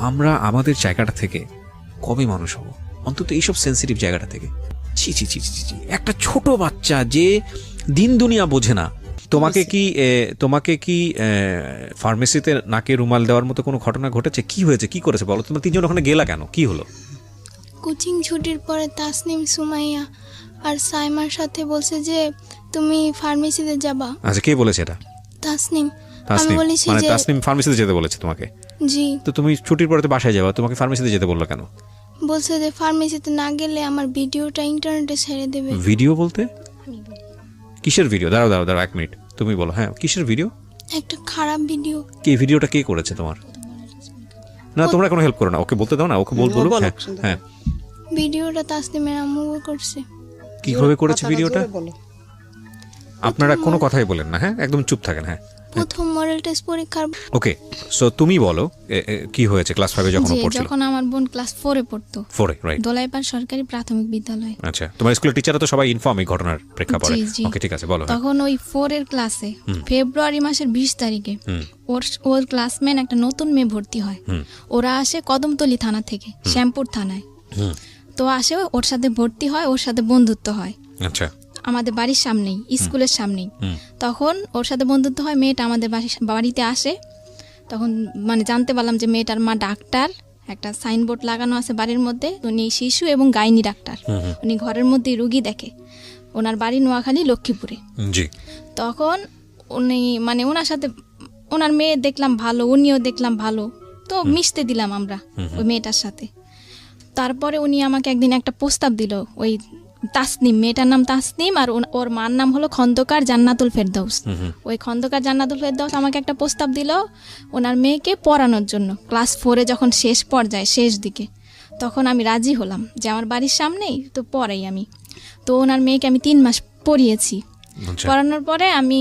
আমরা আমাদের জায়গাটা থেকে কবে মানুষ হব, অন্তত এইসব সেন্সিটিভ জায়গাটা থেকে। ছি ছি ছি ছি ছি, একটা ছোট বাচ্চা যে দিন দুনিয়া বোঝে না, তোমাকে কি ফার্মেসিতে নাকে রুমাল দেওয়ার মতো কোনো ঘটনা ঘটেছে? কি হয়েছে, কি করেছে বলো? তোমরা তিনজন ওখানে গেলা কেন, কি হলো? কোচিং ছুটির পরে তাসনিম, সুমাইয়া আর সাইমার সাথে বলছে যে তুমি ফার্মেসিতে যাবা। আচ্ছা, কে বলেছে এটা? তাসনিম। আমি তাসনিম, বলেছি মানে যে তাসনিম ফার্মেসিতে যেতে বলেছে তোমাকে? জি। তো তুমি ছুটির পরে তো বাসায় যাবা, তোমাকে ফার্মেসিতে যেতে বললো কেন? বলছে যে ফার্মেসিতে না গেলে আমার ভিডিওটা ইন্টারনেটে ছেড়ে দেবে। ভিডিও বলতে কিসের ভিডিও? দাঁড়াও দাঁড়াও দাঁড়াও, 1 মিনিট, তুমি বলো। হ্যাঁ, কিসের ভিডিও? একটা খারাপ ভিডিও। কি ভিডিওটা কে করেছে তোমার? না, তোমরা কোনো হেল্প করো না, ওকে বলতে দাও না, ওকে বলবো। হ্যাঁ হ্যাঁ, ভিডিওটা তাসনিমের আম্মু করছে। কিভাবে করেছে ভিডিওটা? আপনারা কোনো কথাই বলেন না, হ্যাঁ, একদম চুপ থাকেন। হ্যাঁ, প্রথম মডেল টেস্ট পরীক্ষার। ওকে, সো তুমি বলো কি হয়েছে ক্লাস 5 এ যখন পড়ছিল? যখন আমার বোন ক্লাস 4 এ পড়তো। 4 এ, রাইট। দোলাইপাড় সরকারি প্রাথমিক বিদ্যালয়। আচ্ছা, তোমার স্কুলের টিচাররা তো সবাই ইনফর্ম এই ঘটনার প্রেক্ষাপটে? ওকে, ঠিক আছে, বলো। তখন ওই 4 এর ক্লাসে ফেব্রুয়ারি মাসের 20 তারিখে ওর ক্লাসমেট একটা নতুন মেয়ে ভর্তি হয়। ওরা আসে কদমতলী থানা থেকে, শ্যামপুর থানায়। তো আসে, ওর সাথে ভর্তি হয়, ওর সাথে বন্ধুত্ব হয়। আচ্ছা, আমাদের বাড়ির সামনেই, স্কুলের সামনেই। তখন ওর সাথে বন্ধুত্ব হয়, মেয়েটা আমাদের বাড়িতে আসে। তখন মানে জানতে পারলাম যে মেয়েটার মা ডাক্তার, একটা সাইনবোর্ড লাগানো আছে বাড়ির মধ্যে, উনি শিশু এবং গাইনি ডাক্তার। উনি ঘরের মধ্যে রুগী দেখে। ওনার বাড়ি নোয়াখালী, লক্ষ্মীপুরে। জি। তখন উনি মানে ওনার সাথে, ওনার মেয়ে দেখলাম ভালো, উনিও দেখলাম ভালো, তো মিশতে দিলাম আমরা ওই মেয়েটার সাথে। তারপরে উনি আমাকে একদিন একটা প্রস্তাব দিল, ওই তাসনিম, মেয়েটার নাম তাসনিম, আর ওর মার নাম হলো খন্দকার জান্নাতুল ফেরদৌস। ওই খন্দকার জান্নাতুল ফেরদৌস আমাকে একটা প্রস্তাব দিল ওনার মেয়েকে পড়ানোর জন্য। ক্লাস 4 এ যখন শেষ পর্যায়ে, শেষ দিকে, তখন আমি রাজি হলাম যে আমার বাড়ির সামনেই তো পড়াই আমি। তো ওনার মেয়েকে আমি 3 মাস পড়িয়েছি। পড়ানোর পরে আমি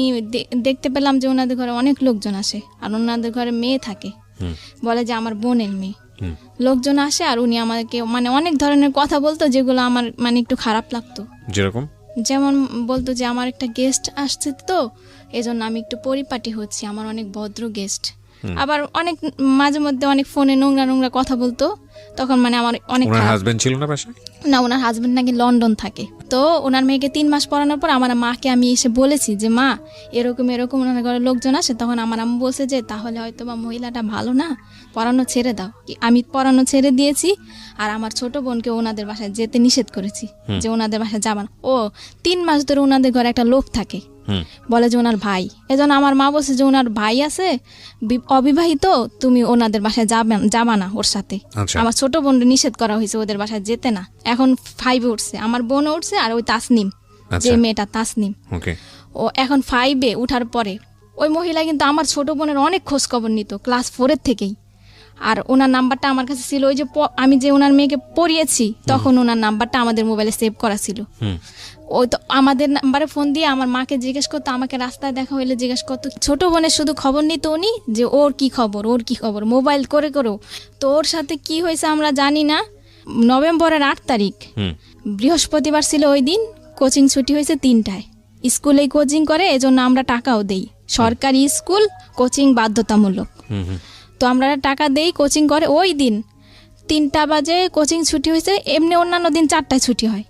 দেখতে পেলাম যে ওনাদের ঘরে অনেক লোকজন আসে, আর ওনাদের ঘরে মেয়ে থাকে, বলে যে আমার বোনের মেয়ে। লোকজন আসে আর উনি আমাকে মানে অনেক ধরনের কথা বলতো, যেগুলো আমার মানে একটু খারাপ লাগতো। যেমন বলতো যে আমার একটা গেস্ট আসছে, তো এজন্য আমি একটু পরিপাটি হচ্ছি, আমার অনেক ভদ্র গেস্ট। আবার অনেক মাঝে মধ্যে অনেক ফোনে নোংরা নোংরা কথা বলতো। তখন মানে আমার অনেক হাজবেন্ড ছিল না বাসায়? না, ওনার হাজবেন্ড নাকি লন্ডন থাকে। তো ওনার মেয়েকে 3 মাস পড়ানোর পর আমার মাকে আমি এসে বলেছি যে মা, এরকম এরকম ওনার ঘরে লোকজন আসে। তখন আমার আম্মু বলছে যে তাহলে হয়তো বা মহিলাটা ভালো না, পড়ানো ছেড়ে দাও। আমি পড়ানো ছেড়ে দিয়েছি, আর আমার ছোট বোনকে ওনাদের বাসায় যেতে নিষেধ করেছি, যে ওনাদের বাসায় যাবা না। ও 3 মাস ধরে ওনাদের ঘরে একটা লোক থাকে, বলে যে ওনার ভাই। এজন্য আমার মা বলছে যে ওনার ভাই আছে অবিবাহিত, তুমি ওনাদের বাসায় যাবা না ওর সাথে। আমার ছোট বোন নিষেধ করা হয়েছে ওদের বাসায় যেতে না। এখন 5 এ উঠছে, আমার বোন উঠছে, আর ওই তাসনিম, যে মেয়েটা তাসনিম, ও এখন 5 এ উঠার পরে ওই মহিলা কিন্তু আমার ছোট বোনের অনেক খোঁজ খবর নিত ক্লাস 4 এর থেকেই। আর ওনার নাম্বারটা আমার কাছে ছিল, ওই যে আমি যে ওনার মেয়েকে পড়িয়েছি তখন ওনার নাম্বারটা আমাদের মোবাইলে সেভ করা ছিল। ওই তো আমাদের নাম্বারে ফোন দিয়ে আমার মাকে জিজ্ঞেস করতো, আমাকে রাস্তায় দেখা হইলে জিজ্ঞেস করতো। ছোট বোনের শুধু খবর নিত উনি, যে ওর কি খবর, ওর কি খবর, মোবাইল করে করেও। তো ওর সাথে কি হয়েছে আমরা জানি না। নভেম্বরের 8 তারিখ বৃহস্পতিবার ছিল, ওই দিন কোচিং ছুটি হয়েছে 3টায়। স্কুলেই কোচিং করে, এজন্য আমরা টাকাও দেই, সরকারি স্কুল, কোচিং বাধ্যতামূলক। তো আমরা টাকা দেই, কোচিং করে। ওই দিন 3টা বাজে কোচিং ছুটি হয়েছে, এমনি অন্যান্য দিন 4টায় ছুটি হয়।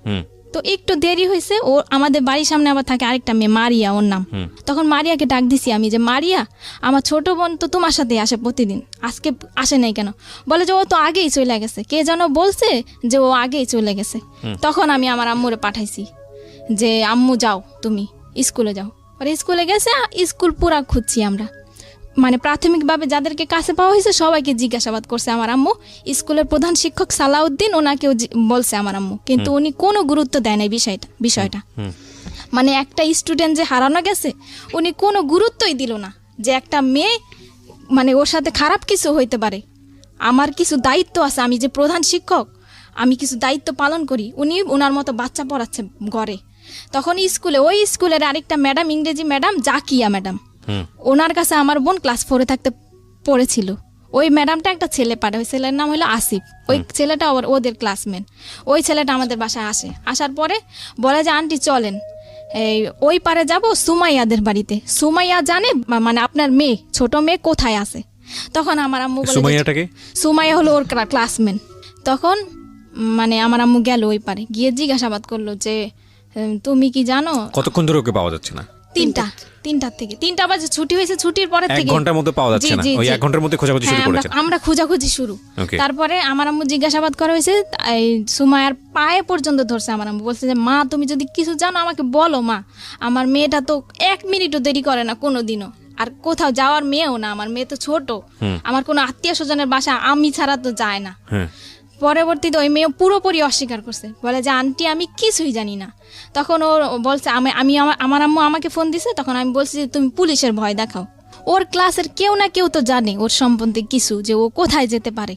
তো একটু দেরি হয়েছে। ও আমাদের বাড়ির সামনে আবার থাকে আরেকটা মেয়ে, মারিয়া ওর নাম। তখন মারিয়াকে ডাক দিছি আমি, যে মারিয়া, আমার ছোট বোন তো তোমার সাথে আসে প্রতিদিন, আজকে আসে নাই কেন? বলে যে ও তো আগেই চলে গেছে, কে যেন বলছে যে ও আগেই চলে গেছে। তখন আমি আমার আম্মুরে পাঠাইছি যে আম্মু যাও, তুমি স্কুলে যাও। আর স্কুলে গেছে, স্কুল পুরা খুঁজছি আমরা, মানে প্রাথমিকভাবে যাদেরকে কাছে পাওয়া হয়েছে সবাইকে জিজ্ঞাসাবাদ করছে আমার আম্মু। স্কুলের প্রধান শিক্ষক সালাউদ্দিন, ওনাকেও বলছে আমার আম্মু, কিন্তু উনি কোনো গুরুত্ব দেয় নাই বিষয়টা। মানে একটা স্টুডেন্ট যে হারানো গেছে, উনি কোনো গুরুত্বই দিল না যে একটা মেয়ে মানে ওর সাথে খারাপ কিছু হইতে পারে। আমার কিছু দায়িত্ব আছে, আমি যে প্রধান শিক্ষক, আমি কিছু দায়িত্ব পালন করি। উনি ওনার মতো বাচ্চা পড়াচ্ছে ঘরে। তখন স্কুলে, ওই স্কুলের আরেকটা ম্যাডাম, ইংরেজি ম্যাডাম জাকিয়া ম্যাডাম, ওনার কাছে আমার বোন ক্লাস 4 এ থাকতে পড়েছিল। ওই ম্যাডামটা একটা ছেলে পাঠায়, ওই ছেলের নাম হলো আসিফ। ওই ছেলেটা ওদের ক্লাসমেট। ওই ছেলেটা আমাদের বাসায় আসে, আসার পরে বলে যে আন্টি চলেন ওই পারে যাব সুমাইয়াদের বাড়িতে। সুমাইয়া জানে মানে আপনার মেয়ে, ছোট মেয়ে কোথায় আছে। তখন আমার আম্মু বলে যে, সুমাইয়াটাকে সুমাইয়া হলো ওর ক্লাসমেট। তখন মানে আমার আম্মু গেল ওই পারে, গিয়ে জিজ্ঞাসাবাদ করলো যে তুমি কি জানো। কতক্ষণ ধরে ওকে পাওয়া যাচ্ছে না? 3টা বাজে ছুটি হয়েছে, ছুটির পরে 1 থেকে ঘন্টার মধ্যে পাওয়া যাচ্ছে না, জি, ওই জি। 1 ঘন্টার মধ্যে খোঁজাখুঁজি শুরু হ্যাঁ, করেছেন? আমরা খোঁজাখুঁজি শুরু। Okay. তারপরে আমার আম্মু জিজ্ঞাসাবাদ করা হয়েছে, এই সুমায়ার পায়ে পর্যন্ত ধরছে। আমার আম্মু বলছে যে মা তুমি যদি কিছু জানো আমাকে বলো মা, আমার মেয়েটা তো 1 মিনিটও দেরি করে না কোনোদিনও, আর কোথাও যাওয়ার মেয়েও না, আমার মেয়ে তো ছোট, আমার কোনো আত্মীয় স্বজনের বাসা আমি ছাড়া তো যায় না। হ্যাঁ। পরবর্তীতে ওই মেয়ে পুরোপুরি অস্বীকার করছে, বলে যে আন্টি আমি কিছুই জানি না। তখন ও বলছে আমার আম্মু আমাকে ফোন দিছে, তখন আমি বলছি যে তুমি পুলিশের ভয় দেখাও। ওর ক্লাসের কেউ না কেউ তো জানে ওর সম্বন্ধে কিছু, যে ও কোথায় যেতে পারে।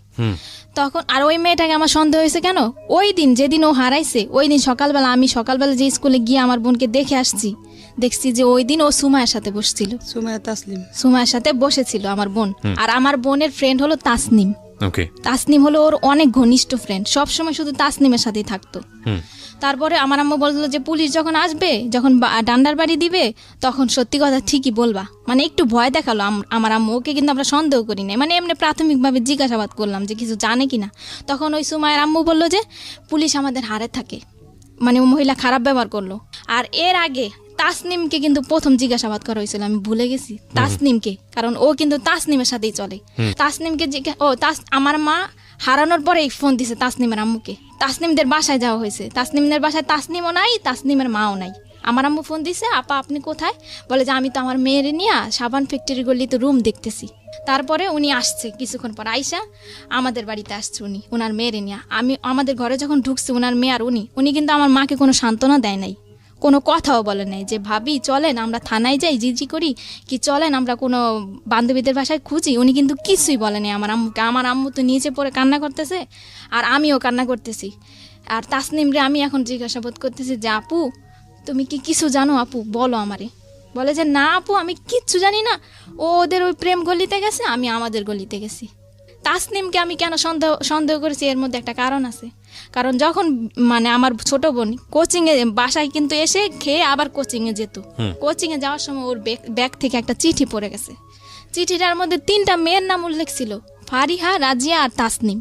তখন আর ওই মেয়েটাকে আমার সন্দেহ হয়েছে কেন, ওই দিন যেদিন ও হারাইছে ওই দিন সকালবেলা আমি যে স্কুলে গিয়ে আমার বোনকে দেখে আসছি, দেখছি যে ওই দিন ও সুমায়ের সাথে বসছিল, সুমায়ের সাথে বসেছিল আমার বোন। আর আমার বোনের ফ্রেন্ড হলো তাসনিম। ওকে। তাসনিম হলো ওর অনেক ঘনিষ্ঠ ফ্রেন্ড, সবসময় শুধু তাসনিমের সাথেই থাকতো। তারপরে আমার আম্মু বললো যে পুলিশ যখন আসবে, যখন ডান্ডার বাড়ি দিবে, তখন সত্যি কথা ঠিকই বলবা, মানে একটু ভয় দেখালো আমার আম্মু। ওকে কিন্তু আমরা সন্দেহ করি না, মানে এমনি প্রাথমিকভাবে জিজ্ঞাসাবাদ করলাম যে কিছু জানে কিনা। তখন ওই সুমায়ের আম্মু বললো যে পুলিশ আমাদের হারে থাকে, মানে ও মহিলা খারাপ ব্যবহার করলো। আর এর আগে তাসনিমকে কিন্তু প্রথম জিজ্ঞাসাবাদ করা হয়েছিল, আমি ভুলে গেছি তাসনিমকে, কারণ ও কিন্তু তাসনিমের সাথেই চলে। তাসনিমকে আমার মা হারানোর পরে ফোন দিছে তাসনিমের আম্মুকে, তাসনিমদের বাসায় যাওয়া হয়েছে। তাসনিমদের বাসায় তাসনিমও নাই, তাসনিমের মাও নাই। আমার আম্মু ফোন দিছে, আপা আপনি কোথায়? বলে যে আমি তো আমার মেয়ের নিয়ে সাবান ফ্যাক্টরি গলিতে রুম দেখতেছি। তারপরে উনি আসছে, কিছুক্ষণ পর আইসা আমাদের বাড়িতে আসছে উনি ওনার মেয়ের নিয়ে। আমাদের ঘরে যখন ঢুকছে ওনার মেয়ে আর উনি কিন্তু আমার মাকে কোনো সান্ত্বনা দেয় নাই, কোনো কথাও বলে নাই যে ভাবি চলেন আমরা থানায় যাই জিজি করি, কি চলেন আমরা কোনো বান্ধবীদের বাসায় খুঁজি। উনি কিন্তু কিছুই বলেনি আমার আম্মুকে। আমার আম্মু তো নিচে পড়ে কান্না করতেছে, আর আমিও কান্না করতেছি। আর তাসনিমরে আমি এখন জিজ্ঞাসাবাদ করতেছি যে আপু তুমি কি কিছু জানো, আপু বলো আমারে। বলে যে না আপু আমি কিচ্ছু জানি না, ও ওদের ওই প্রেম গলিতে গেছে, আমি আমাদের গলিতে গেছি। তাসনিমকে আমি কেন সন্দেহ করেছি, এর মধ্যে একটা কারণ আছে। কারণ যখন মানে আমার ছোট বোন কোচিংয়ে বাসায় কিন্তু এসে খেয়ে আবার কোচিংয়ে যেত, কোচিংয়ে যাওয়ার সময় ওর ব্যাগ থেকে একটা চিঠি পড়ে গেছে। চিঠিটার মধ্যে 3টা মেয়ের নাম উল্লেখ ছিল, ফারিহা, রাজিয়া আর তাসনিম।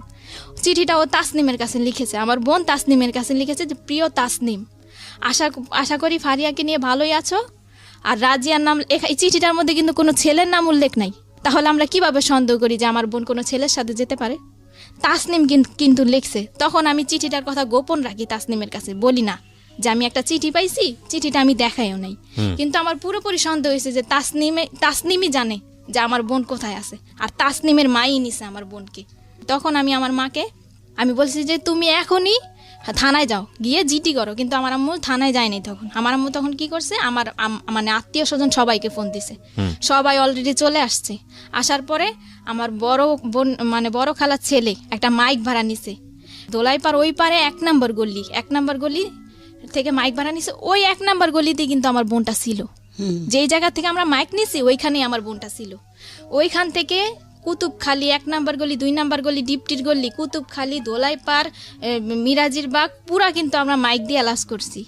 চিঠিটা ও তাসনিমের কাছে লিখেছে, আমার বোন তাসনিমের কাছে লিখেছে যে প্রিয় তাসনিম, আশা করি ফারিয়াকে নিয়ে ভালোই আছো। আর রাজিয়ার নাম এই চিঠিটার মধ্যে কিন্তু কোনো ছেলের নাম উল্লেখ নাই, তাহলে আমরা কিভাবে সন্দেহ করি যে আমার বোন কোনো ছেলের সাথে যেতে পারে? তাসনিম কিন্তু লিখছে। তখন আমি চিঠিটার কথা গোপন রাখি, তাসনিমের কাছে বলি না যে আমি একটা চিঠি পাইছি, চিঠিটা আমি দেখাইও নাই। কিন্তু আমার পুরোপুরি সন্দেহ হয়েছে যে তাসনিমই জানে যে আমার বোন কোথায় আছে, আর তাসনিমের মাই নিছে আমার বোনকে। তখন আমি আমার মাকে আমি বলছি যে তুমি এখনই থানায় যাও, গিয়ে জিটি করো। কিন্তু আমার আম্মু থানায় যায়নি। তখন আমার আম্মু তখন কি করছে, আমার মানে আত্মীয় স্বজন সবাইকে ফোন দিছে, সবাই অলরেডি চলে আসছে। আসার পরে আমার বড় বোন মানে বড় খালার ছেলে একটা মাইক ভাড়া নিছে, দোলাইপার ওই পারে 1 নম্বর গলি থেকে মাইক ভাড়া নিছে। ওই 1 নম্বর গলিতে কিন্তু আমার বোনটা ছিল, যেই জায়গা থেকে আমরা মাইক নিছি ওইখানেই আমার বোনটা ছিল। ওইখান থেকে কুতুবখালী 1 নম্বর গলি, 2 নম্বর গলি, ডিপটির গলি, কুতুবখালী, দোলাইপার, মিরাজির বাগ পুরা কিন্তু আমরা মাইক দিয়ে অ্যালাউন্স করছি।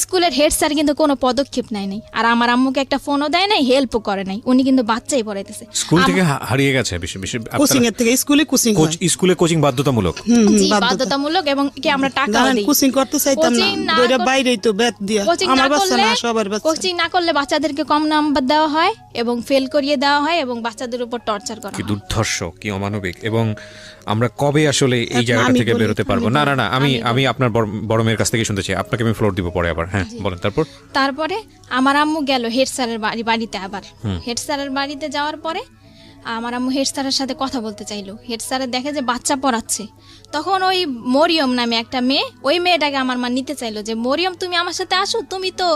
স্কুলের হেড স্যার কিন্তু কোনো পদক্ষেপ নেয় নাই, আর আমার আম্মুকে একটা ফোনও দেয় নাই, হেল্পও করে নাই। উনি কিন্তু বাচ্চাই পড়াইতেছে। স্কুল থেকে হারিয়ে গেছে কোচিং এর থেকে স্কুলে কোচিং বাধ্যতামূলক, জি বাধ্যতামূলক, এবং কি আমরা টাকা দেই। কোচিং করতে চাইতাম না, দুইটা বাইরেই তো বেত দিয়া, আমার বাচ্চা না সবার বাচ্চা। কোচিং না করলে বাচ্চাদেরকে কম নাম্বার দেওয়া হয় এবং ফেল করিয়ে দেওয়া হয় এবং বাচ্চাদের উপর টর্চার করা হয়। কি দুর্ধর্ষ, কি অমানবিক। এবং আমরা কবে আসলে এই জায়গাটা থেকে বেরোতে পারবো? না আমি আপনার বড় মেয়ের কাছ থেকে শুনতে চাই, আপনাকে আমি ফ্লোর দিব পরে আবার। হ্যাঁ বলেন। তারপরে আমার আম্মু গেল হেড স্যারের বাড়িতে। আবার হেড স্যারের বাড়িতে যাওয়ার পরে আমার আম্মু হেড স্যারের সাথে কথা বলতে চাইলো। হেড স্যারের দেখে যে বাচ্চা পড়াচ্ছে। তখন ওই মরিয়ম নামে একটা মেয়ে, ওই মেয়েটাকে আমার মা নিতে চাইলো যে মরিয়ম তুমি আমার সাথে আসো, তুমি তো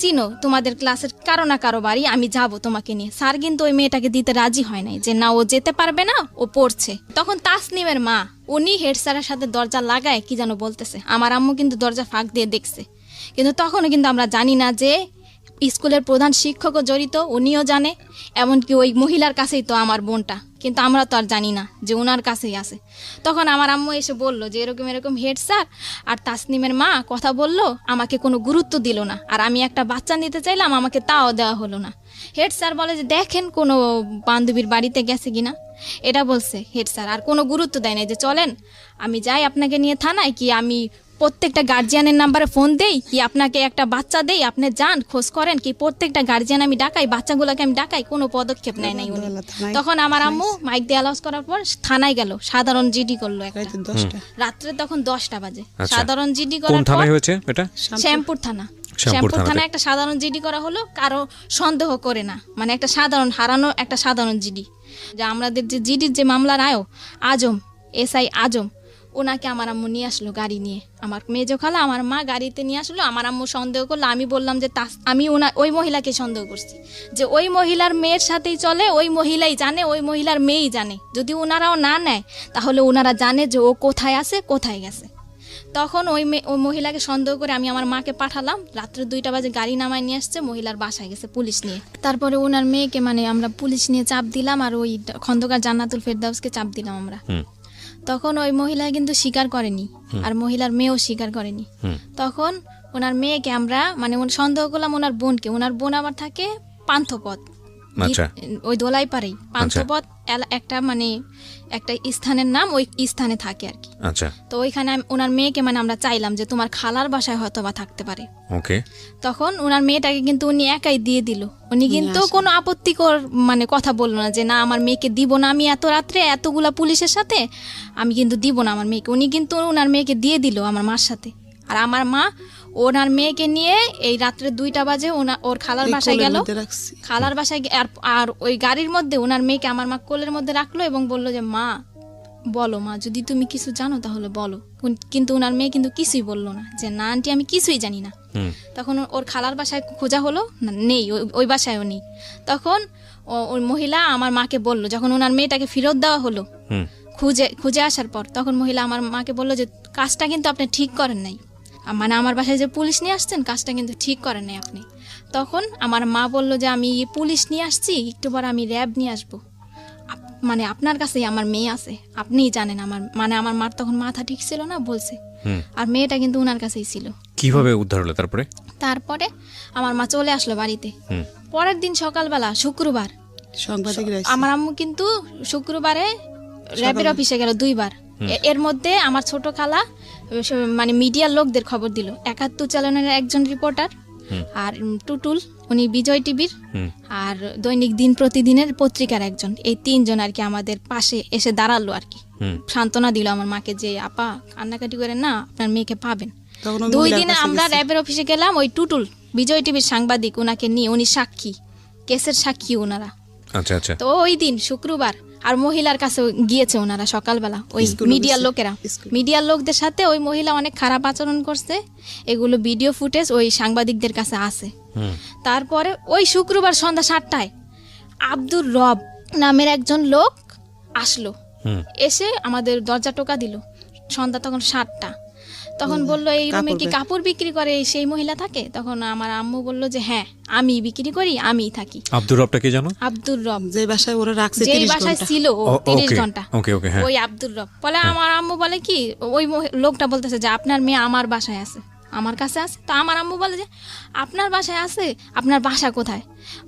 চিনো তোমাদের ক্লাসের কারো না কারো বাড়ি, আমি যাব তোমাকে নিয়ে। স্যার কিন্তু ওই মেয়েটাকে দিতে রাজি হয় নাই, যে না ও যেতে পারবে না, ও পড়ছে। তখন তাসনিমের মা উনি হেড স্যারের সাথে দরজা লাগায় কি যেন বলতেছে। আমার আম্মু কিন্তু দরজা ফাঁক দিয়ে দেখছে, কিন্তু তখনও কিন্তু আমরা জানি না যে স্কুলের প্রধান শিক্ষকও জড়িত, উনিও জানে। এমনকি ওই মহিলার কাছেই তো আমার বোনটা কিন্তু আমরা তো আর জানি না যে ওনার কাছেই আছে। তখন আমার আম্মু এসে বলল যে এরকম এরকম হেড স্যার আর তাসনিমের মা কথা বলল, আমাকে কোনো গুরুত্ব দিল না, আর আমি একটা বাচ্চা নিতে চাইলাম, আমাকে তাও দেওয়া হলো না। হেড স্যার বলে যে দেখেন কোনো বান্ধবীর বাড়িতে গেছে কিনা, এটা বলছে হেড স্যার, আর কোনো গুরুত্ব দেয় না যে চলেন আমি যাই আপনাকে নিয়ে থানায়, কি আমি প্রত্যেকটা গার্জিয়ানের নাম্বারে ফোন দেই, কি আপনাকে একটা বাচ্চা দেই, আপনি যান খোঁজ করেন, কি প্রত্যেকটা গার্জিয়ান আমি ডাকাই, বাচ্চাগুলোকে আমি ডাকাই, কোনো পদক্ষেপ নেয় নাই উনি। তখন আমার আম্মু মাইক দিয়ে অ্যালাউন্স করার পর থানায় গেল, সাধারণ জিডি করলো একটা রাত্রে, তখন 10টা বাজে। সাধারণ জিডি কোন করার পর থানায় হয়েছে এটা? শ্যামপুর থানা। শ্যামপুর থানায় একটা সাধারণ জিডি করা হলো, কারো সন্দেহ করে না, মানে একটা সাধারণ হারানো একটা সাধারণ জিডি। যে আমাদের যে জিডির যে মামলার আজম, এসআই আজম, ওনাকে আমার আম্মু নিয়ে আসলো গাড়ি নিয়ে, আমার মেজো খালা আমার মা গাড়িতে নিয়ে আসলো। আমার আম্মু সন্দেহ করলো, আমি বললাম যে আমি ওই মহিলাকে সন্দেহ করছি, যে ওই মহিলার মেয়ের সাথেই চলে, ওই মহিলাই জানে, ওই মহিলার মেয়েই জানে, যদি ওনারাও না নেয় তাহলে ওনারা জানে যে ও কোথায় আছে, কোথায় গেছে। তখন ওই মহিলাকে সন্দেহ করে আমি আমার মাকে পাঠালাম, রাত্রে 2টা বাজে গাড়ি নামায় নিয়ে আসছে, মহিলার বাসায় গেছে পুলিশ নিয়ে। তারপরে ওনার মেয়েকে মানে আমরা পুলিশ নিয়ে চাপ দিলাম, আর ওই খন্দকার জান্নাতুল ফেরদাউসকে চাপ দিলাম আমরা। তখন ওই মহিলা কিন্তু স্বীকার করেনি, আর মহিলার মেয়েও স্বীকার করেনি। তখন ওনার মেয়েকে আমরা মানে সন্দেহ করলাম ওনার বোনকে, ওনার বোন আবার থাকে পান্থপথ, ওই দোলাই পারেই পান্থপথ একটা মানে একটা স্থানের নাম, ওই স্থানে থাকে আর কি। তো ওইখানে ওনার মেয়েকে মানে আমরা চাইলাম যে তোমার খালার বাসায় হয়তো বা থাকতে পারে। তখন ওনার মেয়েটাকে কিন্তু উনি একাই দিয়ে দিল, উনি কিন্তু কোনো আপত্তিকর মানে কথা বললো না যে না আমার মেয়েকে দিব না, আমি এত রাত্রে এতগুলা পুলিশের সাথে আমি কিন্তু দিব না আমার মেয়েকে। উনি কিন্তু ওনার মেয়েকে দিয়ে দিল আমার মার সাথে। আর আমার মা ওনার মেয়েকে নিয়ে এই রাত্রে 2টা বাজে ওর খালার বাসায় গেল, খালার বাসায় আর ওই গাড়ির মধ্যে ওনার মেয়েকে আমার মা কোলের মধ্যে রাখলো এবং বললো যে মা বলো, মা যদি তুমি কিছু জানো তাহলে বলো। কিন্তু ওনার মেয়ে কিন্তু কিছুই বললো না, যে না আন্টি আমি কিছুই জানি না। তখন ওর খালার বাসায় খোঁজা হলো, নেই, ওই বাসায়ও নেই। তখন ওই মহিলা আমার মাকে বললো, যখন ওনার মেয়েটাকে ফেরত দেওয়া হলো খুঁজে আসার পর, তখন মহিলা আমার মাকে বললো যে কাজটা কিন্তু আপনি ঠিক করেন নাই, মানে আমার বাসায় যে পুলিশ নিয়ে আসছেন কাজটা কিন্তু ঠিক করেন নাই আপনি। তখন আমার মা বলল যে আমি পুলিশ নিয়ে আসছি, একটু পর আমি র্যাব নিয়ে আসবো, মানে আপনার কাছেই আমার মেয়ে আছে, আপনিই জানেন। আমার মার তখন মাথা ঠিক ছিল না, বলছে। আর মেয়েটা কিন্তু ওনার কাছেই ছিল। কিভাবে উদ্ধার হলো তারপরে আমার মা চলে আসলো বাড়িতে। পরের দিন সকালবেলা শুক্রবার আমার আম্মু কিন্তু শুক্রবারে র্যাবের অফিসে গেল 2বার। এর মধ্যে আমার ছোট খালা মানে মিডিয়ার লোকদের খবর দিল, 71 চ্যানেলের একজন রিপোর্টার, আর টুটুল উনি বিজয় টিভির, আর দৈনিক দিন প্রতিদিনের পত্রিকার একজন, এই 3 জন আর কি আমাদের পাশে এসে দাঁড়ালো আর কি, সান্ত্বনা দিল আমার মাকে যে আপা কান্নাকাটি করেন না, আপনার মেয়েকে পাবেন। 2 দিনে আমরা র্যাবের অফিসে গেলাম, ওই টুটুল বিজয় টিভির সাংবাদিক ওনাকে নিয়ে, উনি সাক্ষী, কেসের সাক্ষী ওনারা। তো ওই দিন শুক্রবার আর মহিলার কাছে গিয়েছে ওনারা সকালবেলা, ওই মিডিয়ার লোকেরা, মিডিয়ার লোকদের সাথে ওই মহিলা অনেক খারাপ আচরণ করছে, এগুলো ভিডিও ফুটেজ ওই সাংবাদিকদের কাছে আছে। তারপরে ওই শুক্রবার সন্ধ্যা 7টায় আব্দুর রব নামের একজন লোক আসলো, এসে আমাদের দরজা টোকা দিল। সন্ধ্যা তখন 7টা। তখন বললো এই রুমে কি কাপড় বিক্রি করে সেই মহিলা থাকে? তখন আমার আম্মু বললো যে হ্যাঁ আমি বিক্রি করি, আমিই থাকি। আব্দুর রবটা কে জানো? আব্দুর রব, যে বাসায় ওরা রাখছে, যে বাসায় ছিল 30 ঘন্টা, ওই আব্দুর রব বলে। আমার আম্মু বলে কি, ওই লোকটা বলতেছে যে আপনার মেয়ে আমার বাসায় আছে, আমার কাছে আছে। তো আমার আম্মু বলে যে আপনার বাসায় আছে, আপনার বাসা কোথায়?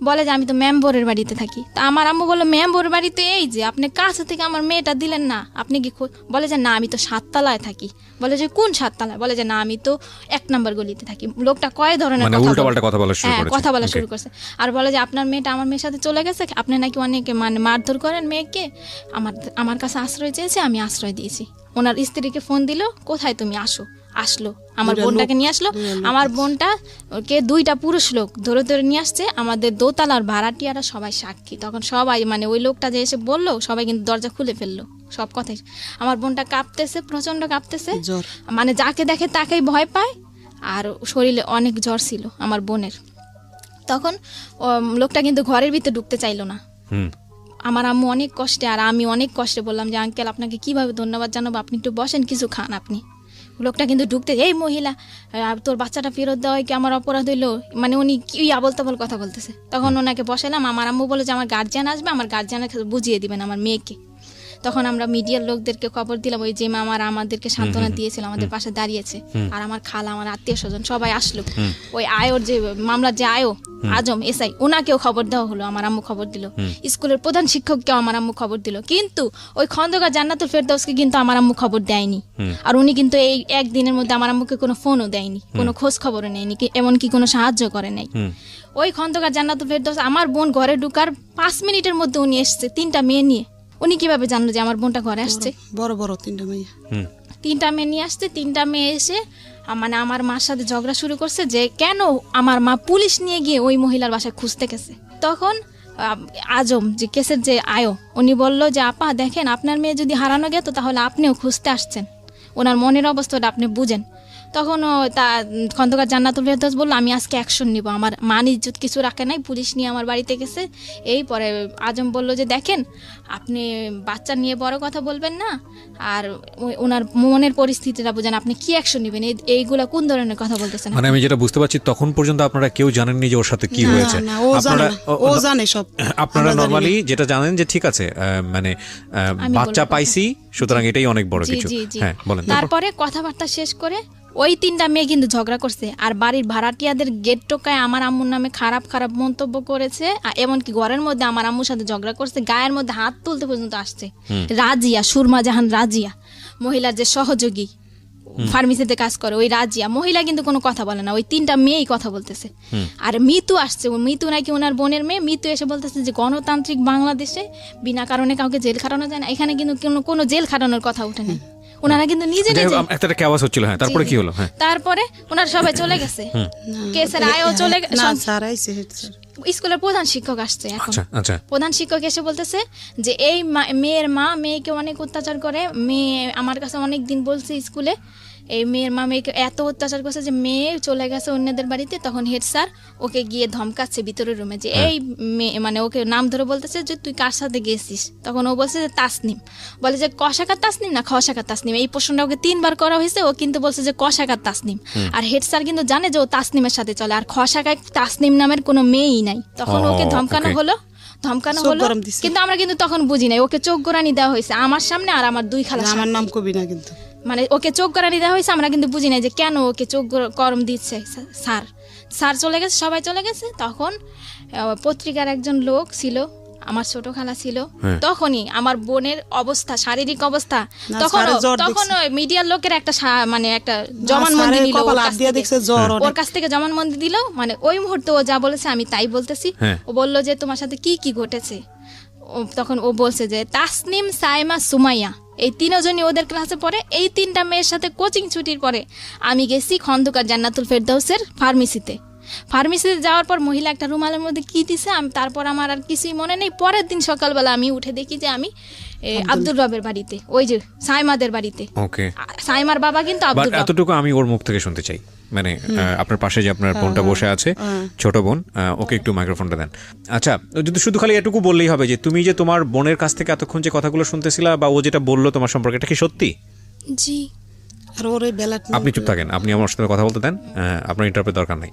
বলে যে আমি তো মেম্বরের বাড়িতে থাকি। তা আমার আম্মু বললো মেম্বরের বাড়িতে এই যে আপনি কাছে থেকে আমার মেয়েটা দিলেন না, আপনি কি? বলে যে না আমি তো 7 তলায় থাকি। বলে যে কোন 7 তলায়? বলে যে না আমি তো 1 নম্বর গলিতে থাকি। লোকটা কয় ধরনের কথা বলা শুরু করছে, আর বলে যে আপনার মেয়েটা আমার মেয়ের সাথে চলে গেছে, আপনি নাকি অনেকে মানে মারধর করেন মেয়েকে, আমার কাছে আশ্রয় চেয়েছে, আমি আশ্রয় দিয়েছি। ওনার স্ত্রীকে ফোন দিল, কোথায় তুমি? আসলো আমার বোনটাকে নিয়ে আসলো। আমার বোনটা কে 2টা পুরুষ লোক ধরে ধরে নিয়ে আসছে, আমাদের দোতলার ভাড়াটিয়ারা সবাই সাক্ষী। তখন সবাই মানে ওই লোকটা যে এসে বললো, সবাই কিন্তু দরজা খুলে ফেললো, সব কথাই। আমার বোনটা কাঁপতেছে, প্রচন্ড কাঁপতেছে, মানে যাকে দেখে তাকেই ভয় পায়, আর শরীরে অনেক জ্বর ছিল আমার বোনের। তখন লোকটা কিন্তু ঘরের ভিতরে ঢুকতে চাইলো না। আমার আম্মু অনেক কষ্টে আর আমি অনেক কষ্টে বললাম যে আঙ্কেল আপনাকে কিভাবে ধন্যবাদ জানাবো, আপনি একটু বসেন, কিছু খান আপনি। লোকটা কিন্তু ঢুকতে, এই মহিলা তোর বাচ্চাটা ফেরত দেওয়ায় কি আমার অপরাধ হইলো, মানে উনি কি আবল তাবল কথা বলতেছে। তখন ওনাকে বসালাম, আমার আম্মু বলে যে আমার গার্জিয়ান আসবে, আমার গার্জিয়ানকে বুঝিয়ে দিবেন আমার মেয়েকে। তখন আমরা মিডিয়ার লোকদেরকে খবর দিলাম, ওই যে আমাদেরকে সান্ত্বনা দিয়েছিল, আমাদের পাশে দাঁড়িয়েছে, আর আমার খালা, আমার আত্মীয় স্বজন সবাই আসলো। ওই আয়োর যে মামলার যে আজম এসআই, ওনাকেও খবর দেওয়া হলো, আমার আম্মু খবর দিল। স্কুলের প্রধান শিক্ষককেও আমার আম্মু খবর দিল, কিন্তু ওই খন্দকার জান্নাতুল ফেরদৌসকে কিন্তু আমার আম্মু খবর দেয়নি। আর উনি কিন্তু এই একদিনের মধ্যে আমার আম্মুকে কোনো ফোনও দেয়নি, কোনো খোঁজ খবরও নেয়নি, এমনকি কোনো সাহায্য করে নাই। ওই খন্দকার জান্নাতুল ফেরদৌস আমার বোন ঘরে ঢুকার 5 মিনিটের মধ্যে উনি এসছে 3টা মেয়ে নিয়ে। উনি কিভাবে জানলো যে আমার বোনটা ঘরে আসছে? বড় বড় 3টা মেয়ে, 3টা মেয়ে নিয়ে আসছে। 3টা মেয়ে এসে মানে আমার মার সাথে ঝগড়া শুরু করছে যে কেন আমার মা পুলিশ নিয়ে গিয়ে ওই মহিলার বাসায় খুঁজতে গেছে। তখন আজম যে কেসের যে উনি বলল যে আপা দেখেন, আপনার মেয়ে যদি হারানো গেত তাহলে আপনিও খুঁজতে আসছেন, ওনার মনের অবস্থাটা আপনি বুঝেন। তখন খন্দকার জান্নাতুল ফেরদৌস বললো আমি আজকে অ্যাকশন নিব, আমার মান ইজ্জত কিছু রাখে নাই, পুলিশ নিয়ে আমার বাড়িতে গেছে। এই পরে আজম বলল যে দেখেন, আপনি বাচ্চা নিয়ে বড় কথা বলবেন না, আর ওনার মনের পরিস্থিতিটা বুঝেন, আপনি কি অ্যাকশন নেবেন, এইগুলা কোন ধরনের কথা বলতেছেন? মানে আমি যেটা বুঝতে পারছি, তখন পর্যন্ত আপনারা কেউ জানেননি যে ওর সাথে কি হয়েছে। ও জানে সব। আপনারা নরমালি যেটা জানেন যে ঠিক আছে, মানে বাচ্চা পাইছি, সুতরাং এটাই অনেক বড় কিছু। হ্যাঁ বলেন। তারপরে কথাবার্তা শেষ করে ওই 3টা মেয়ে কিন্তু ঝগড়া করছে, আর বাড়ির ভাড়াটিয়াদের গেট টোকায় আমার আম্মুর নামে খারাপ খারাপ মন্তব্য করেছে, এমনকি ঘরের মধ্যে আমার আম্মুর সাথে ঝগড়া করছে, গায়ের মধ্যে হাত তুলতে পর্যন্ত আসছে। রাজিয়া, সুরমা জাহান রাজিয়া, মহিলার যে সহযোগী ফার্মেসিতে কাজ করে, ওই রাজিয়া মহিলা কিন্তু কোনো কথা বলে না, ওই 3টা মেয়েই কথা বলতেছে। আর মিতু আসছে, মিতু নাকি ওনার বোনের মেয়ে। মিতু এসে বলতেছে যে গণতান্ত্রিক বাংলাদেশে বিনা কারণে কাউকে জেল খাটানো যায় না, এখানে কিন্তু কোনো জেল খাটানোর কথা উঠে নেই। ওনারা কিন্তু নিজে নিজে একটা কেওয়াস হচ্ছিল। হ্যাঁ, তারপরে কি হলো? হ্যাঁ, তারপরে ওনারা সবাই চলে গেছে, কেসের চলে গেছে। স্কুলের প্রধান শিক্ষক আসছে এখন। আচ্ছা, প্রধান শিক্ষক এসে বলতেছে যে এই মেয়ের মা মেয়েকে অনেক অত্যাচার করে, মেয়ে আমার কাছে অনেক দিন বলছে স্কুলে, এই মেয়ের মা মেয়েকে এত অত্যাচার করছে যে মেয়ে চলে গেছে অন্যদের বাড়িতে। তখন হেড স্যার ওকে গিয়ে ধমকাচ্ছে ভিতরের রুমে, যে এই মেয়ে, মানে ওকে নাম ধরে বলতেছে যে তুই কার সাথে গেছিস। তখন ও বলছে যে তাসনিম, বলে যে কশাকার তাসনিম না খশাকার তাসনিম। এই প্রশ্নটা ওকে 3বার করা হয়েছে, ও কিন্তু বলছে যে কশাকার তাসনিম। আর হেড স্যার কিন্তু জানে যে ও তাসনিমের সাথে চলে, আর খশাকার তাসনিম নামের কোনো মেয়েই নাই। তখন ওকে ধমকানো হলো, কিন্তু আমরা কিন্তু তখন বুঝি নাই, ওকে চোখ গোড়ানি দেওয়া হয়েছে আমার সামনে, আর আমার 2 খালা। আমার নাম কবি না, কিন্তু মানে ওকে চোখ গড়ানি দেওয়া হয়েছে, আমরা কিন্তু বুঝি নাই যে কেন ওকে চোখ গরম দিচ্ছে। স্যার চলে গেছে, সবাই চলে গেছে। তখন পত্রিকার একজন লোক ছিল, আমার ছোট খালা ছিল। তখনই আমার বোনের অবস্থা, শারীরিক অবস্থা, তখন মিডিয়ার লোকের একটা মানে একটা জবানবন্দি নিল, ওর কাছ থেকে জবানবন্দি দিল। মানে ওই মুহূর্তে ও যা বলেছে আমি তাই বলতেছি। ও বলল যে তোমার সাথে কি কি ঘটেছে। তখন ও বলছে যে তাসনিম, সাইমা, সুমাইয়া, এই 3জনই ওদের ক্লাসে পড়ে। এই 3টা মেয়ের সাথে কোচিং ছুটির পরে আমি গেছি খন্দকার জান্নাতুল ফেরদৌসের ফার্মেসিতে যাওয়ার পর মহিলা একটা রুমালের মধ্যে কি দিছে, তারপর আমার আর কিছুই মনে নেই। পরের দিন সকালবেলা আমি উঠে দেখি যে আমি আব্দুর রবের বাড়িতে, ওই যে সাইমাদের বাড়িতে। ওকে, সাইমার বাবা কিন্তু আব্দুর রব। এতটুকু আমি ওর মুখ থেকে শুনতে চাই, মানে আপনার পাশে যে আপনার বোনটা বসে আছে, ছোট বোন, ওকে একটু মাইক্রোফোনটা দেন। আচ্ছা, যদি শুধু খালি এটুকু বললেই হবে যে তুমি যে তোমার বোনের কাছ থেকে এতক্ষণ যে কথাগুলো শুনতেছিলা, বা ও যেটা বললো তোমার সম্পর্কে, এটা কি সত্যি? জি। আর ওর এই বেলা আপনি চুপ থাকেন, আপনি আমার সাথে কথা বলতে দেন, আপনার ইন্টারপ্রেট দরকার নাই।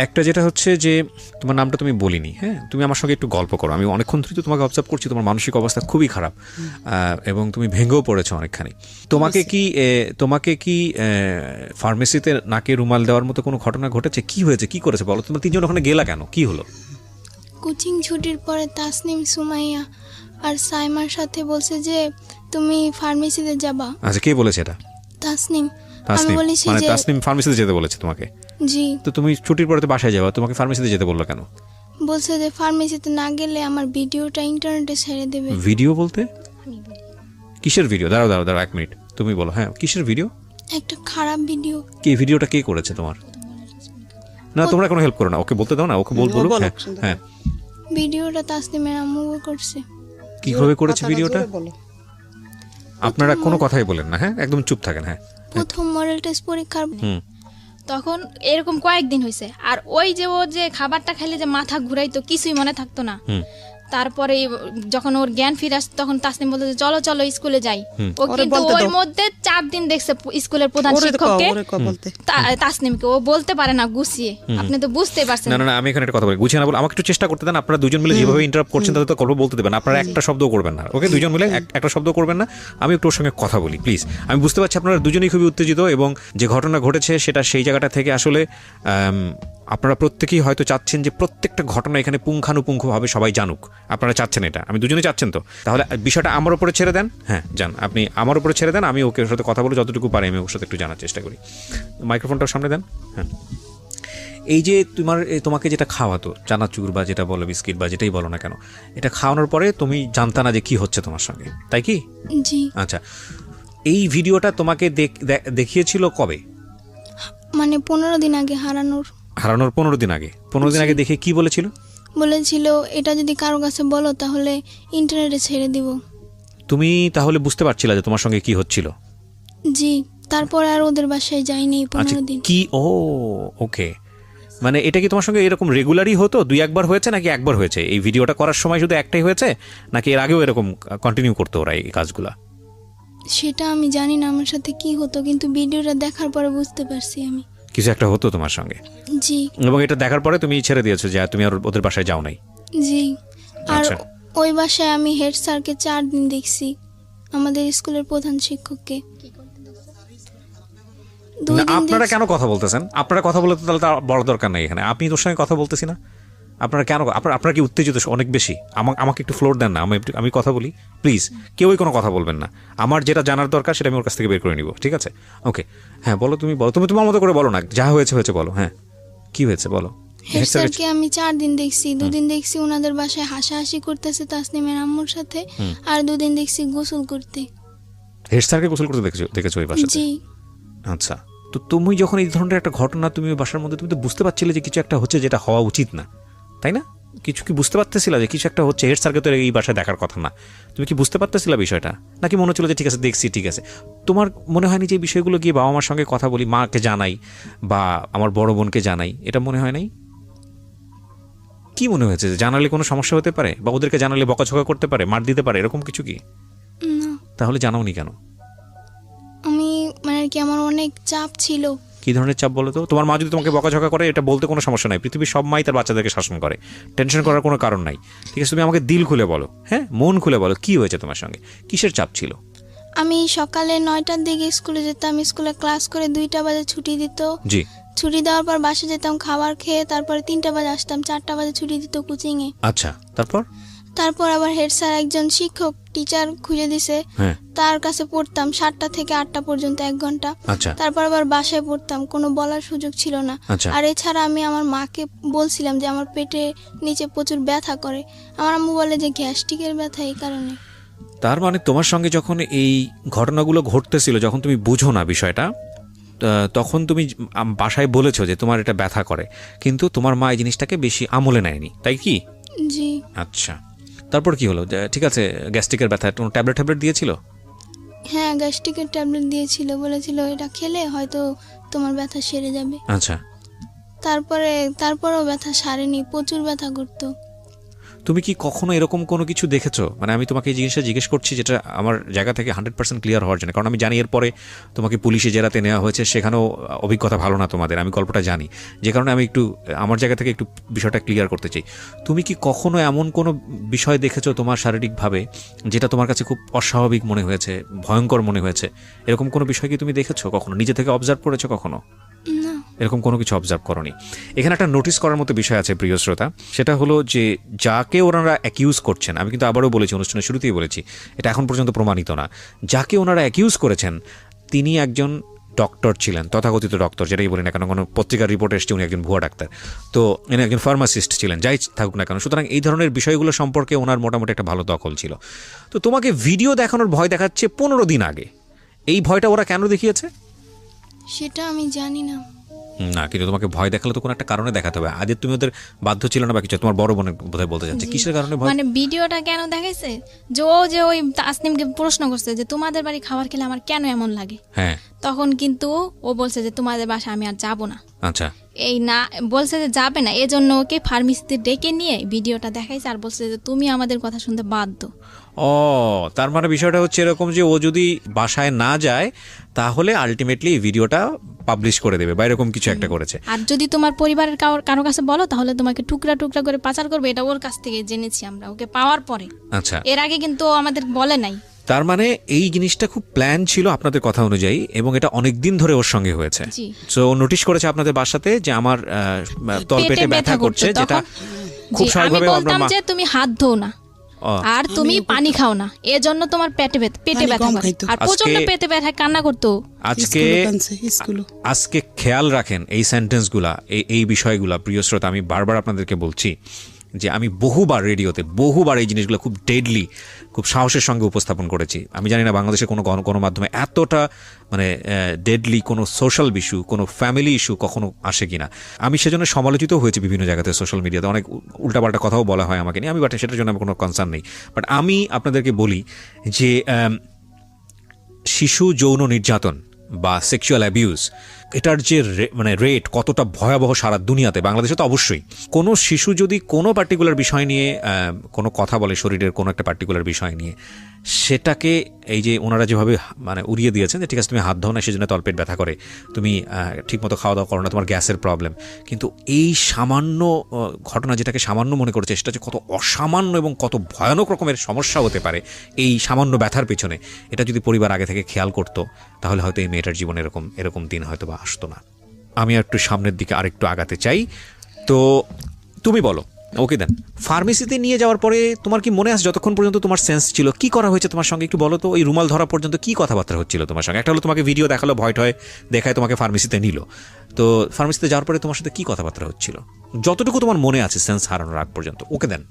একটা যেটা হচ্ছে যে তোমার নামটা তুমি বলিনি, হ্যাঁ, তুমি আমার সঙ্গে একটু গল্প করো। আমি অনেকক্ষণ ধরে তো তোমাকে অবজার্ভ করছি, তোমার মানসিক অবস্থা খুবই খারাপ, এবং তুমি ভেঙেও পড়েছো অনেকখানি। তোমাকে কি ফার্মেসিতে নাকে রুমাল দেওয়ার মতো কোনো ঘটনা ঘটেছে? কি হয়েছে, কি করেছে বলো? তোমরা 3জন ওখানে গেলা কেন, কি হলো? কোচিং ছুটির পরে তাসনিম, সুমাইয়া আর সাইমার সাথে বলছে যে তুমি ফার্মেসিতে যাবা। আচ্ছা, কে বলেছে এটা? তাসনিম। আমি বলেছি মানে যে তাসনিম ফার্মেসিতে যেতে বলেছে তোমাকে? জি। তো তুমি ছুটির পরে তো বাসায় যাবা, তোমাকে ফার্মেসিতে যেতে বললো কেন? বলছে যে ফার্মেসিতে না গেলে আমার ভিডিওটা ইন্টারনেটে ছেড়ে দেবে। ভিডিও বলতে কিসের ভিডিও? দাঁড়াও 1 মিনিট, তুমি বলো। হ্যাঁ, কিসের ভিডিও? একটা খারাপ ভিডিও। কি ভিডিওটা কে করেছে তোমার? না, তোমরা কোনো হেল্প করো না, ওকে বলতে দাও না, ওকে বলবো। হ্যাঁ, ভিডিওটা তাসনিমের আম্মু করছে। কিভাবে করেছে ভিডিওটা? আপনারা কোনো কথাই বলেন না, হ্যাঁ, একদম চুপ থাকেন। হ্যাঁ, প্রথম মডেল টেস্ট পরীক্ষার তখন এরকম কয়েকদিন হয়েছে। আর ওই যে ও যে খাবারটা খাইলে যে মাথা ঘুরাইতো, কিছুই মনে থাকতো না। তারপরে যখন ওর জ্ঞান ফিরে আসছে তখন তাসনিম বলতে যে চলো চলো স্কুলে যাই। ও ওরে কিন্তু বলতে ওর দাও। মধ্যে 4 দিন দেখছে স্কুলের প্রধান ওরে কও, শিক্ষককে ওরে কও বলতে। তাসনিমকে, ও বলতে পারে না গুছিয়ে, আপনি তো বুঝতেই পারছেন। না না না, আমি এখানে একটা কথা বলি, গুছিয়ে না বলে আমাকে একটু চেষ্টা করতে দেন। আপনারা দুজন মিলে যেভাবে ইন্টারাপ্ট করছেন তাতে তো গল্প বলতে দেবেন, আপনারা একটা শব্দও করবেন না, ওকে? দুজন মিলে একটা শব্দ করবেন না, আমি একটু ওর সঙ্গে কথা বলি প্লিজ। আমি বুঝতে পারছি আপনারা দুজনেই খুবই উত্তেজিত, এবং যে ঘটনা ঘটেছে সেটা সেই জায়গাটা থেকে আসলে আপনারা প্রত্যেকেই হয়তো চাচ্ছেন যে প্রত্যেকটা ঘটনা এখানে পুঙ্খানুপুঙ্খভাবে সবাই জানুক। আপনারা চাচ্ছেন এটা, আমি দুজনেই চাচ্ছেন। তো তাহলে বিষয়টা আমার উপরে ছেড়ে দেন। হ্যাঁ যান, আপনি আমার উপরে ছেড়ে দেন, আমি ওকে ওর সাথে কথা বলে যতটুকু পারি আমি ওর সাথে একটু জানার চেষ্টা করি। মাইক্রোফোনটাও সামনে দেন। হ্যাঁ, এই যে তোমাকে যেটা খাওয়াতো, চানাচুর বা যেটা বলো বিস্কিট বা যেটাই বলো না কেন, এটা খাওয়ানোর পরে তুমি জানতা না যে কি হচ্ছে তোমার সঙ্গে, তাই কি? জি। আচ্ছা, এই ভিডিওটা তোমাকে দেখিয়েছিল কবে? মানে 15 দিন আগে হারানোর 15 দিন আগে। 15 দিন আগে দেখে কি বলেছিল? বলেছিল এটা যদি কারো কাছে বলো তাহলে ইন্টারনেটে ছেড়ে দিব। তুমি তাহলে বুঝতে পারছিলা যে তোমার সঙ্গে কি হচ্ছিল? জি। তারপর আর ওদের বাসায় যাইনি 15 দিন। কি? ও ওকে, মানে এটা কি তোমার সঙ্গে এরকম রেগুলারই হতো? 2-1 হয়েছে নাকি একবার হয়েছে? এই ভিডিওটা করার সময় শুধু একটাই হয়েছে নাকি এর আগেও এরকম কন্টিনিউ করতো ওরা এই কাজগুলা? সেটা আমি জানি না আমার সাথে কি হতো, কিন্তু ভিডিওটা দেখার পরে বুঝতে পারছি আমি কিছু একটা হতো তোমার সঙ্গে। জি। এবং এটা দেখার পরে তুমি ছেড়ে দিয়েছো যে তুমি আর ওদের বাসায় যাও নাই? জি। আর আচ্ছা। ওই বাসায় আমি হেড স্যারকে 4 দিন দেখছি, আমাদের স্কুলের প্রধান শিক্ষককে। না, আপনারা কেন কথা বলতেছেন? আপনারা কথা বলতে তাহলে তার বড় দরকার নাই এখানে, আপনি তোর সঙ্গে কথা বলতেছি না। আপনারা কেন আপনারা কি উত্তেজিত অনেক বেশি? আমাকে একটু ফ্লোর দেন না, আমি কথা বলি প্লিজ। কেউই কোনো কথা বলবেন না, আমার যেটা জানার দরকার সেটা আমি ওর কাছ থেকে বের করে নিব, ঠিক আছে? ওকে, হ্যাঁ বলো, তুমি বলো, তুমি তোমার মতো করে বলো না, যা হয়েছে হয়েছে বলো। হ্যাঁ, কি হয়েছে বলো। হেড স্যারকে আমি 4 দিন দেখছি। 2 দিন দেখছি ওনাদের বাসায় হাসাহাসি করতেছে তাসনিমের আম্মুর সাথে, আর 2 দিন দেখছি গোসল করতে। হেড স্যারকে গোসল করতে দেখেছো ওই বাসাতে? জি। আচ্ছা, তো তুমি যখন এই ধরনের একটা ঘটনা তুমি ওই বাসার মধ্যে, তুমি তো বুঝতে পারছিলে যে কিছু একটা হচ্ছে যেটা হওয়া উচিত না, তাই না? কিছু কি বুঝতে পারতেছিলা যে কিছু একটা হচ্ছে? হেড স্যারকে তো এই বাসায় দেখার কথা না, তুমি কি বুঝতে পারতেছিলা বিষয়টা? নাকি মনে হচ্ছিল যে ঠিক আছে দেখছি, ঠিক আছে? তোমার মনে হয়নি যে এই বিষয়গুলো গিয়ে বাবা মার সঙ্গে কথা বলি, মাকে জানাই বা আমার বড় বোনকে জানাই, এটা মনে হয় নাই? কি মনে হয়েছে যে জানালে কোনো সমস্যা হতে পারে, বা ওদেরকে জানালে বকাঝকা করতে পারে, মার দিতে পারে, এরকম কিছু কি? না, তাহলে জানাওনি কেন? আমি মানে আর কি আমার অনেক চাপ ছিল। কি ধরনের চাপ বলো তো? তোমার মা যদি তোমাকে বকাঝকা করে এটা বলতে কোনো সমস্যা নাই, পৃথিবীর সব মাই তার বাচ্চাদেরকে শাসন করে, টেনশন করার কোনো কারণ নাই, ঠিক আছে? তুমি আমাকে দিল খুলে বলো, হ্যাঁ মন খুলে বলো, কি হয়েছে তোমার সঙ্গে, কিসের চাপ ছিল? আমি সকালে 9টার দিকে স্কুলে যেতাম, স্কুলে ক্লাস করে 2টা বাজে ছুটি দিত। জি। ছুটি দেওয়ার পর বাসে যেতাম খাবার খেয়ে, তারপরে 3টা বাজে আসতাম, 4টা বাজে ছুটি দিত কোচিংয়ে। আচ্ছা, তারপর আবার হেড স্যার একজন শিক্ষক টিচার খুঁজে দিছে, হ্যাঁ, তার কাছে পড়তাম 7টা থেকে 8টা পর্যন্ত 1 ঘন্টা। আচ্ছা তারপর আবার বাসায় পড়তাম, কোনো বলার সুযোগ ছিল না। আচ্ছা। আর এছাড়া আমি আমার মাকে বলছিলাম যে আমার পেটে নিচে প্রচুর ব্যথা করে, আমার আম্মু বলে যে গ্যাস্ট্রিকের ব্যথা, এই কারণে। তার মানে তোমার সঙ্গে যখন এই ঘটনাগুলো ঘটতেছিল, যখন তুমি বুঝো না বিষয়টা, তখন তুমি বাসায় বলেছো যে তোমার এটা ব্যথা করে, কিন্তু তোমার মা এই জিনিসটাকে বেশি আমলে নেয়নি, তাই কি? জি। আচ্ছা, তারপর কি হলো? ঠিক আছে, গ্যাস্ট্রিকের ব্যথা, কোনো ট্যাবলেট দিয়েছিল? হ্যাঁ, গ্যাস্ট্রিকের ট্যাবলেট দিয়েছিল, বলেছিল এটা খেলে হয়তো তোমার ব্যথা সেরে যাবে। আচ্ছা, তারপরেও ব্যথা সারেনি, প্রচুর ব্যথা করতো। তুমি কি কখনো এরকম কোনো কিছু দেখেছো? মানে আমি তোমাকে এই জিনিসটা জিজ্ঞেস করছি যেটা আমার জায়গা থেকে 100% ক্লিয়ার হওয়ার জন্য, কারণ আমি জানি এরপরে তোমাকে পুলিশে জেরাতে নেওয়া হয়েছে, সেখানেও অভিজ্ঞতা ভালো না তোমাদের, আমি গল্পটা জানি, যে কারণে আমি একটু আমার জায়গা থেকে একটু বিষয়টা ক্লিয়ার করতে চাই। তুমি কি কখনো এমন কোনো বিষয় দেখেছো তোমার শারীরিকভাবে যেটা তোমার কাছে খুব অস্বাভাবিক মনে হয়েছে, ভয়ঙ্কর মনে হয়েছে? এরকম কোনো বিষয় কি তুমি দেখেছো কখনো, নিজে থেকে অবজার্ভ করেছো কখনো? না। এরকম কোনো কিছু অবজার্ভ করনি। এখানে একটা নোটিস করার মতো বিষয় আছে প্রিয় শ্রোতা, সেটা হলো যে যাকে ওনারা অ্যাকিউজ করছেন, আমি কিন্তু আবারও বলেছি, অনুষ্ঠানের শুরুতেই বলেছি, এটা এখন পর্যন্ত প্রমাণিত না, যাকে ওনারা অ্যাকিউজ করেছেন তিনি একজন ডক্টর ছিলেন, তথাকথিত ডক্টর, যেটাই বলি না কেন, কোনো পত্রিকার রিপোর্ট এসছে উনি একজন ভুয়া ডাক্তার, তো ইনি একজন ফার্মাসিস্ট ছিলেন, যাই থাকুক না কেন। সুতরাং এই ধরনের বিষয়গুলো সম্পর্কে ওনার মোটামুটি একটা ভালো দখল ছিল। তো তোমাকে ভিডিও দেখানোর ভয় দেখাচ্ছে 15 দিন আগে, এই ভয়টা ওরা কেন দেখিয়েছে সেটা আমি জানি না। না, কিন্তু তোমাকে ভয় দেখালে তো কোনো একটা কারণে দেখাতে হবে। আজ তুমি ওদের বাধ্য ছিল না বা কিছু? তোমার বড় বোনের বোধহয় বলতে যাচ্ছে, কিসের কারণে ভয়? মানে ভিডিওটা কেন দেখাইছে, যে ওই তাসনিমকে প্রশ্ন করছে যে তোমাদের বাড়ি খাবার খেলে আমার কেন এমন লাগে, হ্যাঁ, তখন কিন্তু ও বলছে যে তোমাদের বাসা আমি আর যাব না। আচ্ছা, এই না বলছে যে যাবে না, এজন্য ওকে ফার্মেসিতে ডেকে নিয়ে ভিডিওটা দেখাইছে আর বলছে যে তুমি আমাদের কথা শুনতে বাধ্য। ও তার মানে বিষয়টা হচ্ছে এরকম যে ও যদি বাসায় না যায় তাহলে আলটিমেটলি ভিডিওটা পাবলিশ করে দেবে বা এরকম কিছু একটা করেছে। আর যদি তোমার পরিবারের কারো কাছে বলো তাহলে তোমাকে টুকরা টুকরা করে পাচার করবে, এটা ওর কাছ থেকে জেনেছি আমরা ওকে পাওয়ার পরে। আচ্ছা, এর আগে কিন্তু ও আমাদের বলে নাই। তার মানে এই জিনিসটা খুব প্ল্যান ছিল আপনাদের কথা অনুযায়ী এবং এটা অনেক দিন ধরে ওর সঙ্গে হয়েছে। জি। সো নোটিশ করেছে আপনাদের বাসাতে যে আমার তলপেটে ব্যথা করছে, যেটা খুব জি, আমি স্বাভাবিকভাবে বলতাম যে তুমি হাত ধো না আর তুমি পানি খাও না, এজন্য তোমার পেটে ব্যথা কম করে। খাইতো। আর প্রচন্ড পেটে ব্যথা কান্না করতো। আজকে খেয়াল রাখেন এই সেন্টেন্সগুলা, এই বিষয়গুলা প্রিয় শ্রোতা, আমি বারবার আপনাদেরকে বলছি যে আমি বহুবার রেডিওতে এই জিনিসগুলো খুব ডেডলি, খুব সাহসের সঙ্গে উপস্থাপন করেছি। আমি জানি না বাংলাদেশের কোনো মাধ্যমে এতটা মানে ডেডলি কোনো সোশ্যাল ইস্যু, কোনো ফ্যামিলি ইস্যু কখনো আসে কিনা। আমি সেজন্য সমালোচিত হয়েছি বিভিন্ন জায়গাতে, সোশ্যাল মিডিয়াতে অনেক উল্টাপাল্টা কথাও বলা হয় আমাকে নিয়ে, আমি বাট সেটার জন্য আমার কোনো কনসার্ন নেই। বাট আমি আপনাদেরকে বলি যে শিশু যৌন নির্যাতন বা সেক্সুয়াল অ্যাবিউজ, এটার যে মানে রেট কতটা ভয়াবহ সারা দুনিয়াতে, বাংলাদেশে তো অবশ্যই। কোনো শিশু যদি কোনো পার্টিকুলার বিষয় নিয়ে কোনো কথা বলে, শরীরের কোনো একটা পার্টিকুলার বিষয় নিয়ে, সেটাকে এই যে ওনারা যেভাবে মানে উড়িয়ে দিয়েছেন যে ঠিক আছে তুমি হাত ধো না সেজন্য তলপেট ব্যথা করে, তুমি ঠিকমতো খাওয়া দাওয়া করো না, তোমার গ্যাসের প্রবলেম। কিন্তু এই সামান্য ঘটনা যেটাকে সামান্য মনে করেছে, সেটা যে কত অসামান্য এবং কত ভয়ানক রকমের সমস্যা হতে পারে এই সামান্য ব্যথার পেছনে, এটা যদি পরিবার আগে থেকে খেয়াল করতো তাহলে হয়তো এই মেয়েটার জীবনে এরকম দিন হয়তো বা আসতো না। আমি একটু সামনের দিকে আরেকটু আগাতে চাই। তো তুমি বলো, ওকে দেন, ফার্মেসিতে নিয়ে যাওয়ার পরে তোমার কি মনে আছে যতক্ষণ পর্যন্ত তোমার সেন্স ছিল কি করা হয়েছে তোমার সঙ্গে একটু বলো তো? ওই রুমাল ধরা পর্যন্ত কি কথাবার্তা হচ্ছিল তোমার সঙ্গে? একটা হলো তোমাকে ভিডিও দেখালো, ভয় দেখায় তোমাকে ফার্মেসিতে নিল, তো ফার্মেসিতে যাওয়ার পরে তোমার সাথে কি কথাবার্তা হচ্ছিল যতটুকু তোমার মনে আছে সেন্স হারানোর আগ পর্যন্ত? ওকে দেন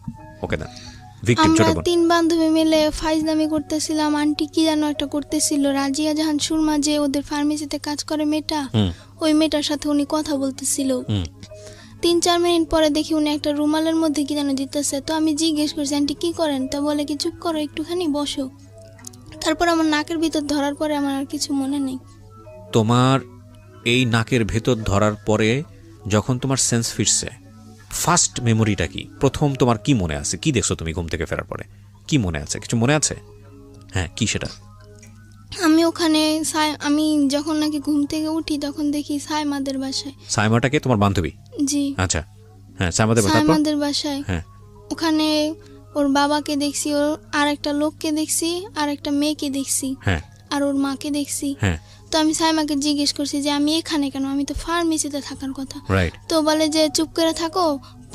ভিকটিম ছোট আমরা বোন। 3 বান্ধবী মিলে ফাইজলামি করতেছিলাম। আন্টি কি যেন একটা করতেছিল, রাজিয়া জাহান সুরমা যে ওদের ফার্মেসিতে কাজ করে মেয়েটা, ওই মেয়েটার সাথে উনি কথা বলতেছিল। 3-4 মিনিট পরে দেখি উনি একটা রুমালের মধ্যে কি যেন দিতেছে। তো আমি জিজ্ঞেস করছি আন্টি কি করেন, তা বলে কি চুপ করো একটুখানি বসো। তারপর আমার নাকের ভিতর ধরার পরে আমার আর কিছু মনে নেই। তোমার এই নাকের ভেতর ধরার পরে যখন তোমার সেন্স ফিরছে, ফার্স্ট মেমোরিটা কি? প্রথম তোমার কি মনে আছে? কি দেখছো তুমি ঘুম থেকে ফেরার পরে? কি মনে আছে? কিছু মনে আছে? হ্যাঁ, কি সেটা? আমি ওখানে আমি যখন নাকি ঘুম থেকে উঠি তখন দেখি সাইমাদের বাসায়। সাইমাটাকে তোমার বান্ধবী? জি। আচ্ছা, হ্যাঁ, সাইমাদের বাসায়। হ্যাঁ, ওখানে ওর বাবাকে দেখছি, ওর আর একটা লোককে দেখছি, আর একটা মেয়েকে দেখছি, হ্যাঁ, আর ওর মাকে দেখছি। হ্যাঁ, তো আমি সাইমাকে জিজ্ঞেস করছি যে আমি এখানে কেন, আমি তো ফার্মেসিতে থাকার কথা। রাইট। তো বলে যে চুপ করে থাকো,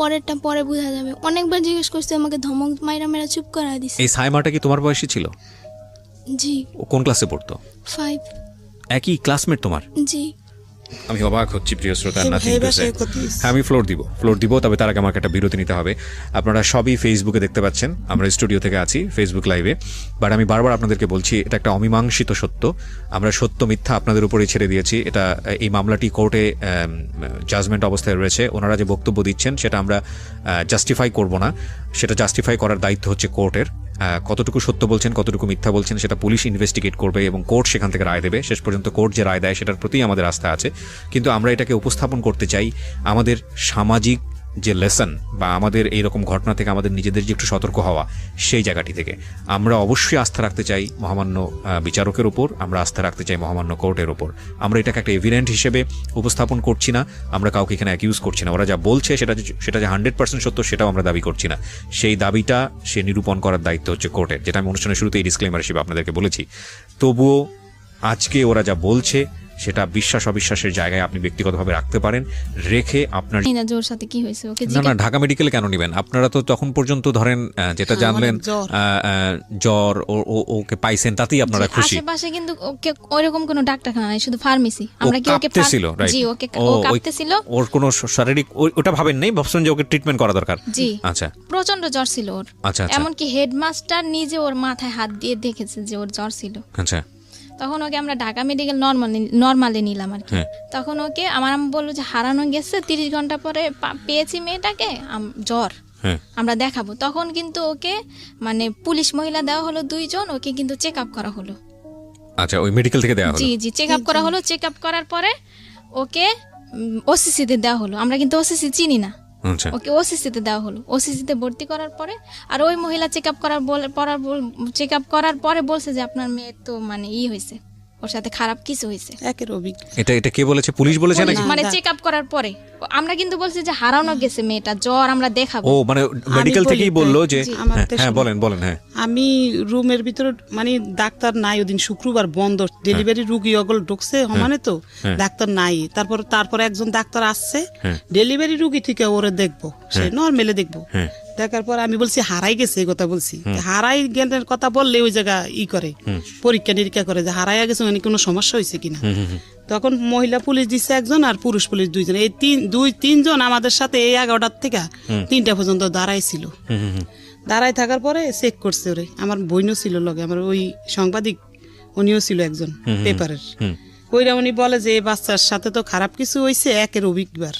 পরেরটা পরে বোঝা যাবে। অনেকবার জিজ্ঞেস করছি, আমাকে ধমক মাইরা চুপ করায় দিছে। এই সাইমাটা কি তোমার বয়সী ছিল? জি। ও কোন ক্লাসে পড়তো? 5। একই ক্লাসমেট তোমার? জি। আমি অবাক হচ্ছি প্রিয় শ্রোতা, হ্যাঁ, আমি ফ্লোর দিব, তবে তার আগে আমাকে একটা বিরতি নিতে হবে। আপনারা সবই ফেসবুকে দেখতে পাচ্ছেন, আমরা স্টুডিও থেকে আছি ফেসবুক লাইভে, বাট আমি বারবার আপনাদেরকে বলছি এটা একটা অমীমাংসিত সত্য। আমরা সত্য মিথ্যা আপনাদের উপরেই ছেড়ে দিয়েছি। এই মামলাটি কোর্টে জাজমেন্ট অবস্থায় রয়েছে। ওনারা যে বক্তব্য দিচ্ছেন সেটা আমরা জাস্টিফাই করব না, সেটা জাস্টিফাই করার দায়িত্ব হচ্ছে কোর্টের। কতটুকু সত্য বলছেন, কতটুকু মিথ্যা বলছেন সেটা পুলিশ ইনভেস্টিগেট করবে এবং কোর্ট সেখান থেকে রায় দেবে। শেষ পর্যন্ত কোর্ট যে রায় দেয় সেটার প্রতি আমাদের আস্থা আছে, কিন্তু আমরা এটাকে উপস্থাপন করতে চাই আমাদের সামাজিক যে লেসন বা আমাদের এইরকম ঘটনা থেকে আমাদের নিজেদের যে একটু সতর্ক হওয়া, সেই জায়গাটি থেকে আমরা অবশ্যই আস্থা রাখতে চাই মহামান্য বিচারকের ওপর, আমরা আস্থা রাখতে চাই মহামান্য কোর্টের ওপর। আমরা এটাকে একটা এভিডেন্ট হিসেবে উপস্থাপন করছি না, আমরা কাউকে এখানে অ্যাকিউজ করছি না। ওরা যা বলছে সেটা যে 100% সত্য সেটাও আমরা দাবি করছি না। সেই দাবিটা সে নিরূপণ করার দায়িত্ব হচ্ছে কোর্টের, যেটা আমি অনুষ্ঠানের শুরুতে এই ডিসক্লেমার হিসেবে আপনাদেরকে বলেছি। তবুও আজকে ওরা যা বলছে সেটা বিশ্বাস অবিশ্বাসের জায়গায় আপনি ব্যক্তিগতভাবে রাখতে পারেন, রেখে আপনার জোর সাথে কি হয়েছে ওকে না ঢাকা মেডিকেলে কেন নেবেন আপনারা? তো তখন পর্যন্ত ধরেন যেটা জানলেন জ্বর, ওকে পাইছেন, তাতেই আপনারা খুশি। আশেপাশে কিন্তু ওকে ওইরকম কোনো ডাক্তারখানা নাই, শুধু ফার্মেসি। আমরা কি ওকে কাঁপতেছিল? জি, ওকে ও কাঁপতেছিল। ওর কোনো শারীরিক ওটা ভাবেন নাই, ভাবছেন যে ওকে ট্রিটমেন্ট করা দরকার? জি। আচ্ছা, প্রচন্ড জ্বর ছিল ওর। আচ্ছা, এমনকি হেডমাস্টার নিজে ওর মাথায় হাত দিয়ে দেখেছে যে ওর জ্বর ছিল। আচ্ছা। তখন ওকে আমরা ঢাকা মেডিকেল নর্মালে নিলাম আর কি। তখন ওকে আমার আম্মু বললো যে হারানো গেছে, 30 ঘন্টা পরে পেয়েছি মেয়েটাকে, জ্বর, আমরা দেখাবো। তখন কিন্তু ওকে মানে পুলিশ মহিলা দেওয়া হলো 2 জন, ওকে কিন্তু চেক আপ করা হলো। আচ্ছা, ওই মেডিকেল থেকে দেওয়া হলো? জি, চেক আপ করা হলো। চেক আপ করার পরে ওকে ওসিসিতে দেওয়া হলো, আমরা কিন্তু ওসিসি চিনি না, আচ্ছা ওকে ওসিসিতে দেওয়া হলো। ওসিসিতে ভর্তি করার পরে আর ওই মহিলা চেক আপ করার পরে বলছে যে আপনার মেয়ের তো মানে হয়েছে, ওর সাথে খারাপ কিছু হয়েছে। একের অভিজ্ঞ এটা কে বলেছে? পুলিশ বলেছে নাকি? মানে চেক আপ করার পরে আমরা কিন্তু বলছি যে হারানো গেছে মেয়েটা, জ্বর আমরা দেখাবো। ও মানে মেডিকেল থেকেই বললো যে আমার হ্যাঁ বলেন হ্যাঁ। আমি রুমের ভিতরে মানে ডাক্তার নাই, ওদিন শুক্রবার বন্ধ, ডেলিভারি রুগী অগল ঢুকছে সমানে তো ডাক্তার নাই। তারপর একজন ডাক্তার আসছে, ডেলিভারি রুগী থেকে ওরে দেখবো, সে নর্মালে দেখবো। দেখার পর আমি বলছি হারাই গেছে, এই কথা বলছি। হারাই জ্ঞানের কথা বললে ওই জায়গা করে পরীক্ষা নিরীক্ষা করে যে হারাইয়া গেছে মানে কোনো সমস্যা হয়েছে কিনা। তখন মহিলা পুলিশ দিচ্ছে একজন আর পুরুষ পুলিশ দুইজন, এই তিনজন আমাদের সাথে এই 11টার থেকে 3টা পর্যন্ত দাঁড়াইছিল। দাঁড়াই থাকার পরে চেক করছে ওরে, আমার বইনও ছিল লগে, আমার ওই সাংবাদিক উনিও ছিল একজন পেপারের। ওইরা উনি বলে যে এই বাচ্চার সাথে তো খারাপ কিছু হয়েছে, একের অভিজ্ঞবার।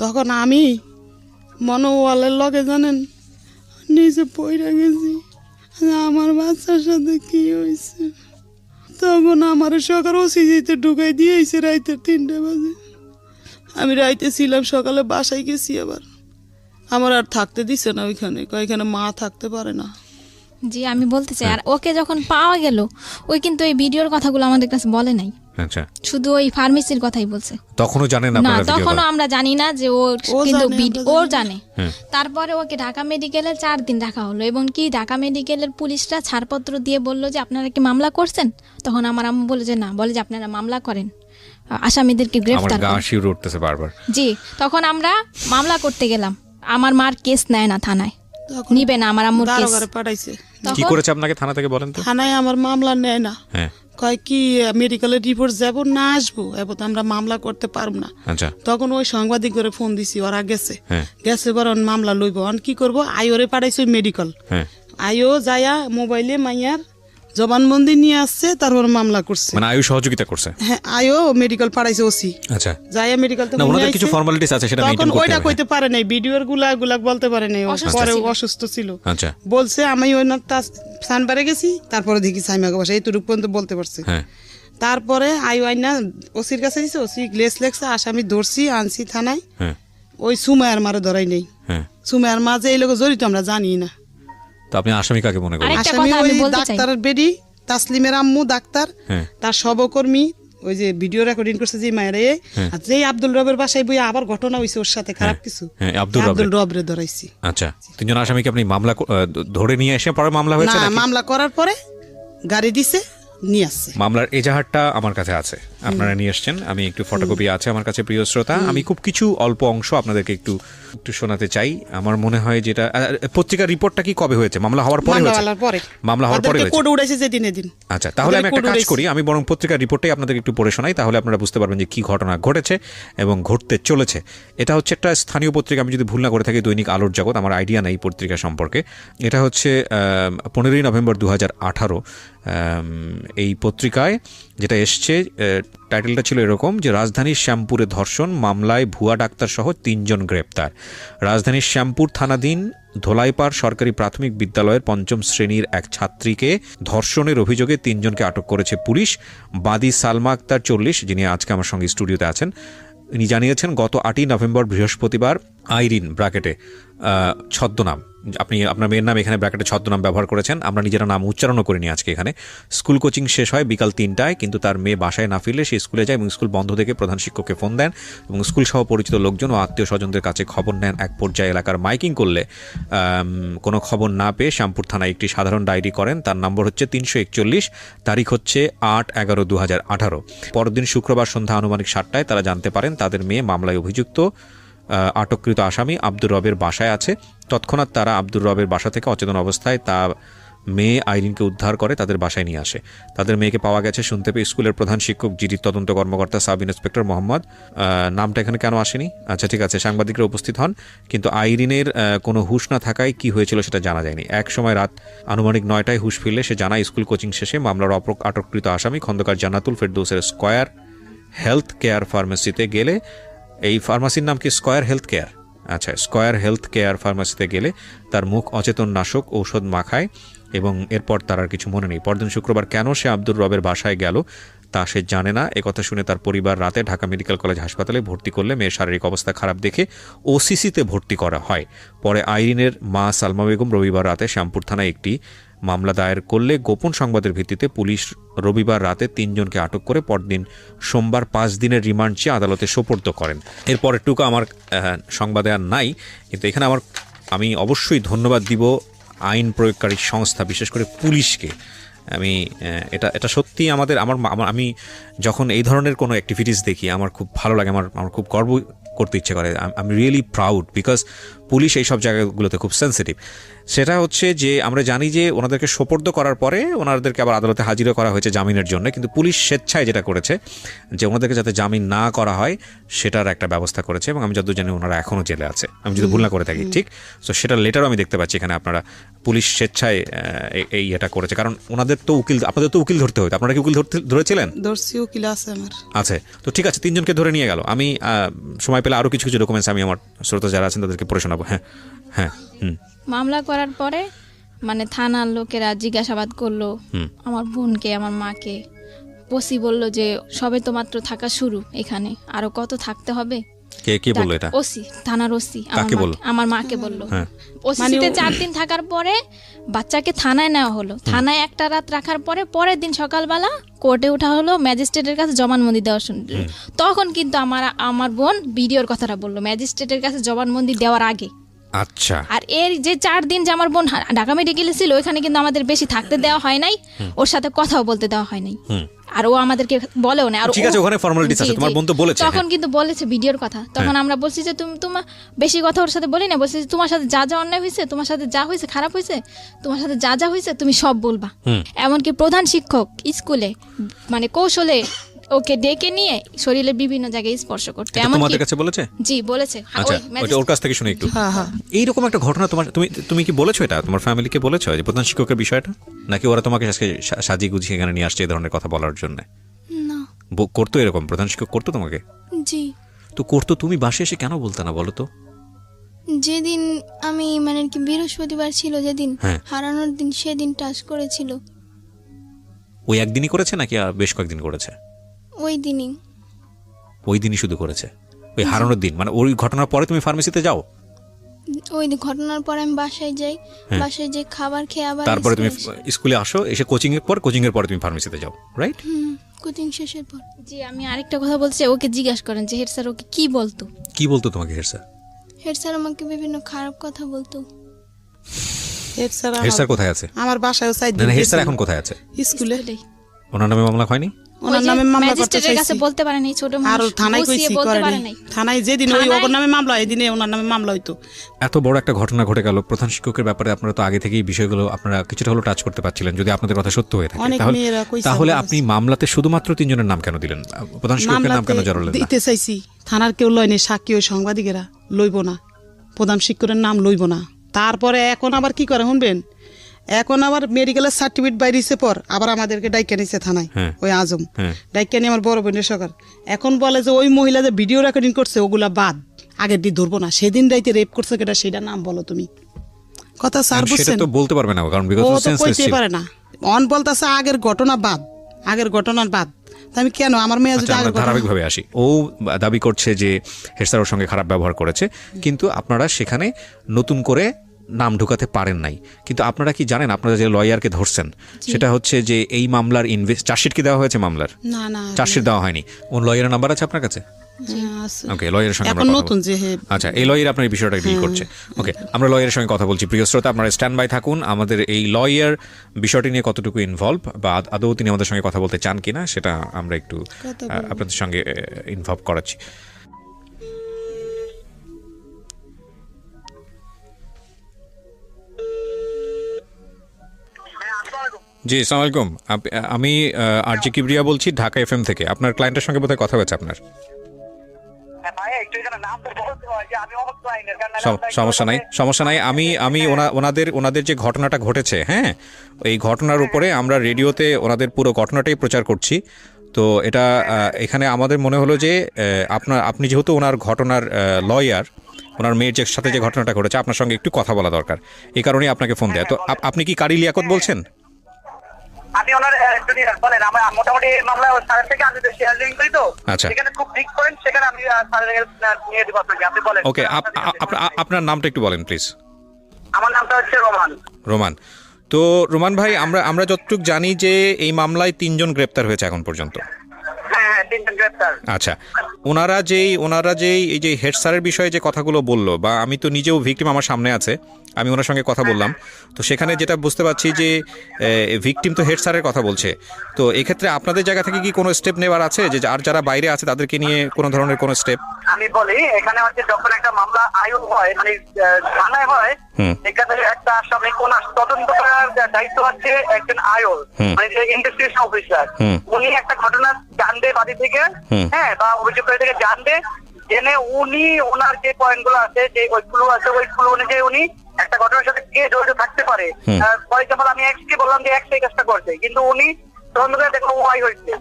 তখন আমি মনোওয়ালের লগে জানেন নিজে পইরা গেছি আমার বাচ্চার সাথে কি হয়েছে। তখন আমার সকাল ওসিজিতে ঢুকাই দিয়েছে রাইতে 3টা বাজে। আমি রাইতে ছিলাম, সকালে বাসায় গেছি, আবার আমার আর থাকতে দিছে না ওইখানে, এখানে মা থাকতে পারে না। জি আমি বলতে চাই, আর ওকে যখন পাওয়া গেল ওই কিন্তু এই ভিডিওর কথাগুলো আমাদের কাছে বলে নাই, আচ্ছা শুধু ওই ফার্মেসির কথাই বলছে। তখনও জানেন না, আপনারা? তখনও আমরা জানি না যে ও কিন্তু ও জানে। তারপরে ওকে ঢাকা মেডিকেলে 4 দিন রাখা হলো, এবং কি ঢাকা মেডিকেলের পুলিশরা ছাড়পত্র দিয়ে বলল যে আপনারা কি মামলা করছেন? তখন আমার আম্মু বলে যে না, বলে যে আপনারা মামলা করেন, আসামিদেরকে গ্রেফতার করেন। জি, তখন আমরা মামলা করতে গেলাম, আমার মার কেস নেয় না থানায়, নিবে না আমার আম্মুর কেস। পাঠাইছে। কি করেছে আপনাকে থানা থেকে বলেন তো? থানায় আমার মামলা নেয় না, হ্যাঁ কয় কি মেডিকেলের রিপোর্ট যাব না আসবো, এবার আমরা মামলা করতে পারব না। আচ্ছা তখন ওই সাংবাদিক করে ফোন দিছি, ওরা গেছে বরং মামলা লইব, অন কি করবো, আইওরে পাঠাইছে মেডিকেল। আইও যায়া মোবাইলে মাইয়ার জবানবন্দি নিয়ে আসছে, তারপর মামলা করছে, মানে আয়ু সহযোগিতা করছে। হ্যাঁ, আইও মেডিকেল পাঠাইছে ওসি। আচ্ছা যায়া মেডিকেল তো না, ওনাদের কিছু ফর্মালিটিস আছে সেটা মেইনটেইন তখন করতে ওইটা হবে। কইতে পারে নাই, ভিডিওর গুলা বলতে পারে নাই, পরে অসুস্থ ছিল। আচ্ছা বলছে আমি ওই না সানবারে গেছি, তারপরে দেখি সাইমাকে বসে, এইটুকু পর্যন্ত বলতে পারছে। হ্যাঁ তারপরে আইনা ওসির কাছে দিছে, ওসি গ্লেস লেখছে, আসামি ধরছি আনছি থানায়। হ্যাঁ ওই সুমায়ার মারে ধরাই নেই, হ্যাঁ সুমায়ার মা যে এই লোক জড়িত আমরা জানি না। তো আপনি আসামি কাকে মনে করেন? আরেকটা আসামি কথা আমি ওই বলতে চাই। ডাক্তারের বেডি তাসলিমের আম্মু ডাক্তার, হ্যাঁ তার সহকর্মী, ওই যে ভিডিও রেকর্ডিং করছে যে মায়েরা, আর যে আব্দুল রবের বাসায় বই আবার ঘটনা হইছে ওর সাথে খারাপ কিছু, হ্যাঁ, আব্দুল রবরে ধরাইছি। আচ্ছা, 3 জন আসামিকে আপনি মামলা ধরে নিয়ে এসে পরে মামলা হয়েছে না, নাকি? মামলা করার পরে গাড়ি দিছে, নিয়ে আসছে। মামলার এজাহারটা আমার কাছে আছে, আপনারা নিয়ে এসেছেন, আমি একটু ফটোকপি আছে আমার কাছে। প্রিয় শ্রোতা, আমি খুব কিছু অল্প অংশ আপনাদেরকে একটু শোনাতে চাই। আমার মনে হয় যেটা পত্রিকার রিপোর্টটা কি কবে হয়েছে? মামলা হওয়ার পরে হয়েছে? মামলা হওয়ার পরে হয়েছে। কোড উড়াইছে যেদিন এদিন। আচ্ছা, তাহলে আমি একটা কাজ করি, আমি বরং পত্রিকার রিপোর্টটাই আপনাদের একটু পড়ে শোনাই, তাহলে আপনারা বুঝতে পারবেন যে কি ঘটনা ঘটেছে এবং ঘটতে চলেছে। এটা হচ্ছে একটা স্থানীয় পত্রিকা, আমি যদি ভুল না করে থাকি দৈনিক আলোর জগৎ, আমার আইডিয়া নেই পত্রিকা সম্পর্কে। এটা হচ্ছে 15ই নভেম্বর 2018 এই পত্রিকায় যেটা এসছে, টাইটেলটা ছিল এরকম যে রাজধানীর শ্যামপুরে ধর্ষণ মামলায় ভুয়া ডাক্তার সহ 3 জন গ্রেপ্তার। রাজধানীর শ্যামপুর থানাধীন ধোলাইপাড় সরকারি প্রাথমিক বিদ্যালয়ের 5ম শ্রেণীর এক ছাত্রীকে ধর্ষণের অভিযোগে 3 জনকে আটক করেছে পুলিশ। বাদী সালমা আক্তার 40, যিনি আজকে আমার সঙ্গে স্টুডিওতে আছেন, ইনি জানিয়েছেন গত 8ই নভেম্বর বৃহস্পতিবার আইরিন ব্র্যাকেটে ছদ্মনাম, আপনি আপনার মেয়ের নাম এখানে ব্র্যাকেটে ছদ্মনাম ব্যবহার করেছেন, আমরা নিজেরা নাম উচ্চারণও করিনি আজকে এখানে। স্কুল কোচিং শেষ হয় বিকাল 3টায়, কিন্তু তার মেয়ে বাসায় না ফিরলে সে স্কুলে যায় এবং স্কুল বন্ধ দেখে প্রধান শিক্ষককে ফোন দেন এবং স্কুল সহ পরিচিত লোকজন ও আত্মীয় স্বজনদের কাছে খবর নেন। এক পর্যায়ে এলাকার মাইকিং করলে কোনো খবর না পেয়ে শ্যামপুর থানায় একটি সাধারণ ডায়েরি করেন, তার নম্বর হচ্ছে 341, তারিখ হচ্ছে 8/11/2018। পরদিন শুক্রবার সন্ধ্যা আনুমানিক 7টায় তারা জানতে পারেন তাদের মেয়ে মামলায় অভিযুক্ত আটককৃত আসামি আব্দুর রবের বাসায় আছে। তৎক্ষণাৎ তারা আব্দুর রবের বাসা থেকে অচেতন অবস্থায় তার মেয়ে আইরিনকে উদ্ধার করে তাদের বাসায় নিয়ে আসে। তাদের মেয়েকে পাওয়া গেছে শুনতে পেয়ে স্কুলের প্রধান শিক্ষক, জিডির তদন্ত কর্মকর্তা সাব ইন্সপেক্টর মোহাম্মদ, নামটা এখানে কেন আসেনি, আচ্ছা ঠিক আছে, সাংবাদিকরা উপস্থিত হন, কিন্তু আইরিনের কোনো হুঁশ না থাকায় কি হয়েছিল সেটা জানা যায়নি। এক সময় রাত আনুমানিক 9টায় হুঁশ ফিরলে সে জানায় স্কুল কোচিং শেষে মামলার আটককৃত আসামি খন্দকার জান্নাতুল ফেরদৌসের স্কয়ার হেলথ কেয়ার ফার্মেসিতে গেলে, এই ফার্মাসির নাম কি স্কয়ার হেলথ কেয়ার, আচ্ছা স্কয়ার হেলথ কেয়ার ফার্মাসিতে গেলে তার মুখ অচেতন নাশক ঔষধ মাখায় এবং এরপর তার আর কিছু মনে নেই। পরদিন শুক্রবার কেন সে আব্দুর রবের বাসায় গেল তা সে জানে না। একথা শুনে তার পরিবার রাতে ঢাকা মেডিকেল কলেজ হাসপাতালে ভর্তি করলে মেয়ের শারীরিক অবস্থা খারাপ দেখে ওসিসিতে ভর্তি করা হয়। পরে আইরিনের মা সালমা বেগম রবিবার রাতে শ্যামপুর থানায় একটি মামলা দায়ের করলে গোপন সংবাদের ভিত্তিতে পুলিশ রবিবার রাতে 3 জনকে আটক করে পরদিন সোমবার 5 দিনের রিমান্ড চেয়ে আদালতে সোপর্দ করেন। এরপরেরটুকু আমার সংবাদে আর নাই, কিন্তু এখানে আমি অবশ্যই ধন্যবাদ দিব আইন প্রয়োগকারী সংস্থা, বিশেষ করে পুলিশকে। আমি এটা সত্যি আমি যখন এই ধরনের কোনো অ্যাক্টিভিটিস দেখি আমার খুব ভালো লাগে, আমার খুব গর্ব করতে ইচ্ছে করে। আমি রিয়েলি প্রাউড বিকজ পুলিশ এই সব জায়গাগুলোতে খুব সেন্সিটিভ। সেটা হচ্ছে যে আমরা জানি যে ওনাদেরকে সোপর্দ করার পরে ওনাদেরকে আবার আদালতে হাজিরা করা হয়েছে জামিনের জন্য, কিন্তু পুলিশ স্বেচ্ছায় যেটা করেছে যে ওনাদেরকে যাতে জামিন না করা হয় সেটার একটা ব্যবস্থা করেছে, এবং আমি যতদূর জানি ওনারা এখনও জেলে আছে, আমি যদি ভুল না করে থাকি। ঠিক, সো সেটার লেটারও আমি দেখতে পাচ্ছি এখানে। আপনারা পুলিশ স্বেচ্ছায় এই এটা করেছে, কারণ ওনাদের তো আপনাদের তো উকিল ধরতে হতো। আপনারা কি উকিল ধরেছিলেন? ধরছি, উকিল আছে আমার। আছে, তো ঠিক আছে, 3 জনকে ধরে নিয়ে গেল। আমি সময় পেলে আরও কিছু ডকুমেন্টস আমি আমার শ্রোতা যারা আছেন তাদেরকে পড়ে শোনাবো। হ্যাঁ। মামলা করার পরে মানে থানার লোকেরা জিজ্ঞাসাবাদ করলো আমার বোনকে, আমার মাকে। ওসি বলল যে সবে তো মাত্র থাকা শুরু, এখানে আরো কত থাকতে হবে। কে বললো এটা? ওসি, থানার ওসি আমার মাকে বললো। হ্যাঁ, ওসিতে 4 দিন থাকার পরে বাচ্চাকে থানায় নেওয়া হলো। থানায় একটা রাত রাখার পরে পরের দিন সকালবেলা কোর্টে ওঠা হলো, ম্যাজিস্ট্রেটের কাছে জবানবন্দি দেওয়া শুনল। তখন কিন্তু আমার বোন ভিডিওর কথাটা বললো ম্যাজিস্ট্রেটের কাছে জবানবন্দি দেওয়ার আগে। আচ্ছা, আর এর যে 4 দিন যে আমার বোন ঢাকা মেডিকেলে ছিল, ওইখানে কিন্তু আমাদের বেশি থাকতে দেওয়া হয় নাই, ওর সাথে কথাও বলতে দেওয়া হয় নাই, আর ও আমাদেরকে বলেও না। আর ঠিক আছে, ওখানে ফর্মালিটিস আছে, তোমার বোন তো বলেছে। তখন কিন্তু বলেছে ভিডিওর কথা। তখন আমরা বলছি যে তোমার বেশি কথা ওর সাথে বলি না, বলছি যে তোমার সাথে যা যা অন্যায় হয়েছে, তোমার সাথে যা হয়েছে খারাপ হয়েছে, তোমার সাথে যা যা হয়েছে তুমি সব বলবা। এমনকি প্রধান শিক্ষক স্কুলে মানে কৌশলে ওকে ডেকে নিয়ে শরীরের বিভিন্ন জায়গায় স্পর্শ করতে। তোমাদের কাছে বলেছে? জি বলেছে। আচ্ছা, ওর কাছ থেকে শুনে একটু। এইরকম একটা ঘটনা তুমি কি বলেছো এটা তোমার ফ্যামিলিকে বলেছো যে প্রধান শিক্ষকের বিষয়টা, নাকি ওরা তোমাকে আজকে সাজিয়ে গুছিয়ে এখানে নিয়ে আসছে এই ধরনের কথা বলার জন্য? না, করতো এরকম? প্রধান শিক্ষক করতো তোমাকে? জি। তো করতো, তুমি বাসে এসে কেন বলতে না বলো তো? যেদিন আমি মানে কি বৃহস্পতিবার ছিল যেদিন হারানোর দিন, সেদিন টাচ করেছিল। ওই একদিনই করেছে নাকি বেশ কয়েকদিন করেছে? ওই দিনই শুধু করেছে, ওই হারানোর দিন। মানে ওই ঘটনার পরে তুমি ফার্মেসিতে যাও? ওই ঘটনার পরে আমি বাসায় যাই, বাসায় যে খাবার খেয়ে আবার তারপরে তুমি স্কুলে আসো, এসে কোচিং এর পরে তুমি ফার্মেসিতে যাও, রাইট? কোচিং শেষের পর। জি, আমি আরেকটা কথা বলছি, ওকে জিজ্ঞাসা করেন যে হেড স্যার ওকে কি বলতো তোমাকে হেড স্যার? হেড স্যার আমাকে বিভিন্ন খারাপ কথা বলতো। হেড স্যার কোথায় আছে? আমার বাসায়ও সাইড না, হেড স্যার এখন কোথায় আছে? স্কুলে। ওনার নামে মামলা হয়নি? ওনার নামে মামলা করতে ম্যাজিস্ট্রেটের কাছে বলতে পারে নাই, ছোট মানুষ, আর থানায় কইছি করে নাই। থানায় যেদিন ওই ওর নামে মামলা, এই দিনে ওনার নামে মামলা হইতো। এত বড় একটা ঘটনা ঘটে গেল, প্রধান শিক্ষকের ব্যাপারে আপনারা তো আগে থেকেই বিষয়গুলো আপনারা কিছুটা হলো টাচ করতে পারছিলেন, যদি আপনাদের কথা সত্য হয়ে থাকে। তাহলে আপনি মামলাতে শুধুমাত্র 3 জনের নাম কেন দিলেন? প্রধান শিক্ষকের নাম কেন জড়ালেন? দিতে চাইছি, থানার কেউ লয়নি, সাক্ষী ওই সাংবাদিকেরা লইব না, প্রধান শিক্ষকের নাম লইব না। তারপরে এখন আবার কি করে শুনবেন, এখন আবার মেডিকেলের সার্টিফিকেট বাইরেছে পর আবার আমাদেরকে ডাইকা নিছে থানায়, ওই আজম ডাইকা নিয়ে আমার বড় বোনের সরকার। এখন বলে যে ওই মহিলা যে ভিডিও রেকর্ডিং করছে ওগুলা বাদ, আগের দিন ধরবো না, সেদিন রাইতে রেপ করছে কেটা সেটা নাম বলো তুমি। কথা স্যার বুঝছেন? সেটা তো বলতে পারবে না, কারণ বিগত সেন্সলেস ছিল। পারে না, অন বলতাছে আগের ঘটনা বাদ, আগের ঘটনার বাদ। আমি কেন আমার মেয়ে যদি আগের ধারাবাহিকভাবে আসি, ও দাবি করছে যে হেড স্যার ওর সঙ্গে খারাপ ব্যবহার করেছে, কিন্তু আপনারা সেখানে নতুন করে নাম ঢুকাতে পারেন নাই। কিন্তু আপনারা কি জানেন, আপনারা যে লয়ারকে ধরছেন সেটা হচ্ছে যে এই মামলার চার্জশিট কি দেওয়া হয়েছে? মামলার চার্জশিট দেওয়া হয়নি। ওর লয়ারের নাম্বার আছে আপনার কাছে? ওকে, লয়ারের সঙ্গে আমরা কথা বলছি। আচ্ছা, এই লয়ার আপনার এই বিষয়টা ডিল করছে। ওকে, আমরা লয়ারের সঙ্গে কথা বলছি। প্রিয় শ্রোতা, আপনারা স্ট্যান্ড বাই থাকুন। আমাদের এই লয়ার বিষয়টি নিয়ে কতটুকু ইনভলভ বা আদৌ তিনি আমাদের সঙ্গে কথা বলতে চান কিনা সেটা আমরা একটু আপনাদের সঙ্গে ইনভলভ করাচ্ছি। জি, আসসালামু আলাইকুম। আমি আরজি কিবরিয়া বলছি ঢাকা এফএম থেকে। আপনার ক্লায়েন্টের সঙ্গে বোধহয় কথা হয়েছে আপনার? সমস্যা নাই। আমি ওনাদের যে ঘটনাটা ঘটেছে, হ্যাঁ, এই ঘটনার উপরে আমরা রেডিওতে ওনাদের পুরো ঘটনাটাই প্রচার করছি। তো এটা এখানে আমাদের মনে হলো যে আপনি যেহেতু ওনার ঘটনার লয়ার, ওনার মেয়ের সাথে যে ঘটনাটা ঘটেছে আপনার সঙ্গে একটু কথা বলা দরকার, এই কারণেই আপনাকে ফোন দেয়। তো আপনি কি কারি লিয়াকত বলছেন? আমি ওনার যদি বলেন আমার মোটামুটি মামলা স্যারের থেকে আমি শেয়ারিং করি তো, আচ্ছা। সেখানে খুব ঠিক পয়েন্ট, সেখানে আমি স্যারের নিয়ে দিব আপনাকে, আপনি বলেন। ওকে, আপনার নামটা একটু বলেন প্লিজ। আমার নামটা হচ্ছে রোমান। রোমান। তো রোমান ভাই, আমরা যতটুকু জানি যে এই মামলায় 3 জন গ্রেপ্তার হয়েছে এখন পর্যন্ত। হ্যাঁ, 3 জন গ্রেপ্তার। আচ্ছা, ওনারা যেই এই যে হেড স্যারের বিষয়ে যে কথাগুলো বললো, বা আমি তো নিজেও ভিকটিম আমার সামনে আছে, আমি ওনার সঙ্গে কথা বললাম, তো সেখানে যেটা বুঝতে পারছি যে ভিকটিম তো হেড স্যারের কথা বলছে। তো এক্ষেত্রে আপনাদের জায়গা থেকে কি কোনো স্টেপ নেওয়ার আছে, যে আর যারা বাইরে আছে তাদেরকে নিয়ে কোনো ধরনের কোনো স্টেপ? আমি বলি, এখানে হচ্ছে যখন একটা মামলা আয়ু হয়, মানে থানায় হয়, এখানে একটা আসামি কোন তদন্ত করার দায়িত্ব হচ্ছে একজন আয়ুর, মানে যে ইনভেস্টিগেশন অফিসার। উনি একটা ঘটনা জানবে বাদী থেকে, হ্যাঁ, বা অভিযোগকারী থেকে জানবে, জেনে উনি ওনার যে পয়েন্ট গুলো আছে, যে ওইগুলো আছে, ওইগুলো অনুযায়ী উনি একটা ঘটনার সাথে কে জড়িত থাকতে পারে। ফর এক্সাম্পল, আমি এক্স কে বললাম যে এক্স এই কাজটা করছে, কিন্তু উনি তদন্ত করে দেখলো ওয়াই হয়েছে,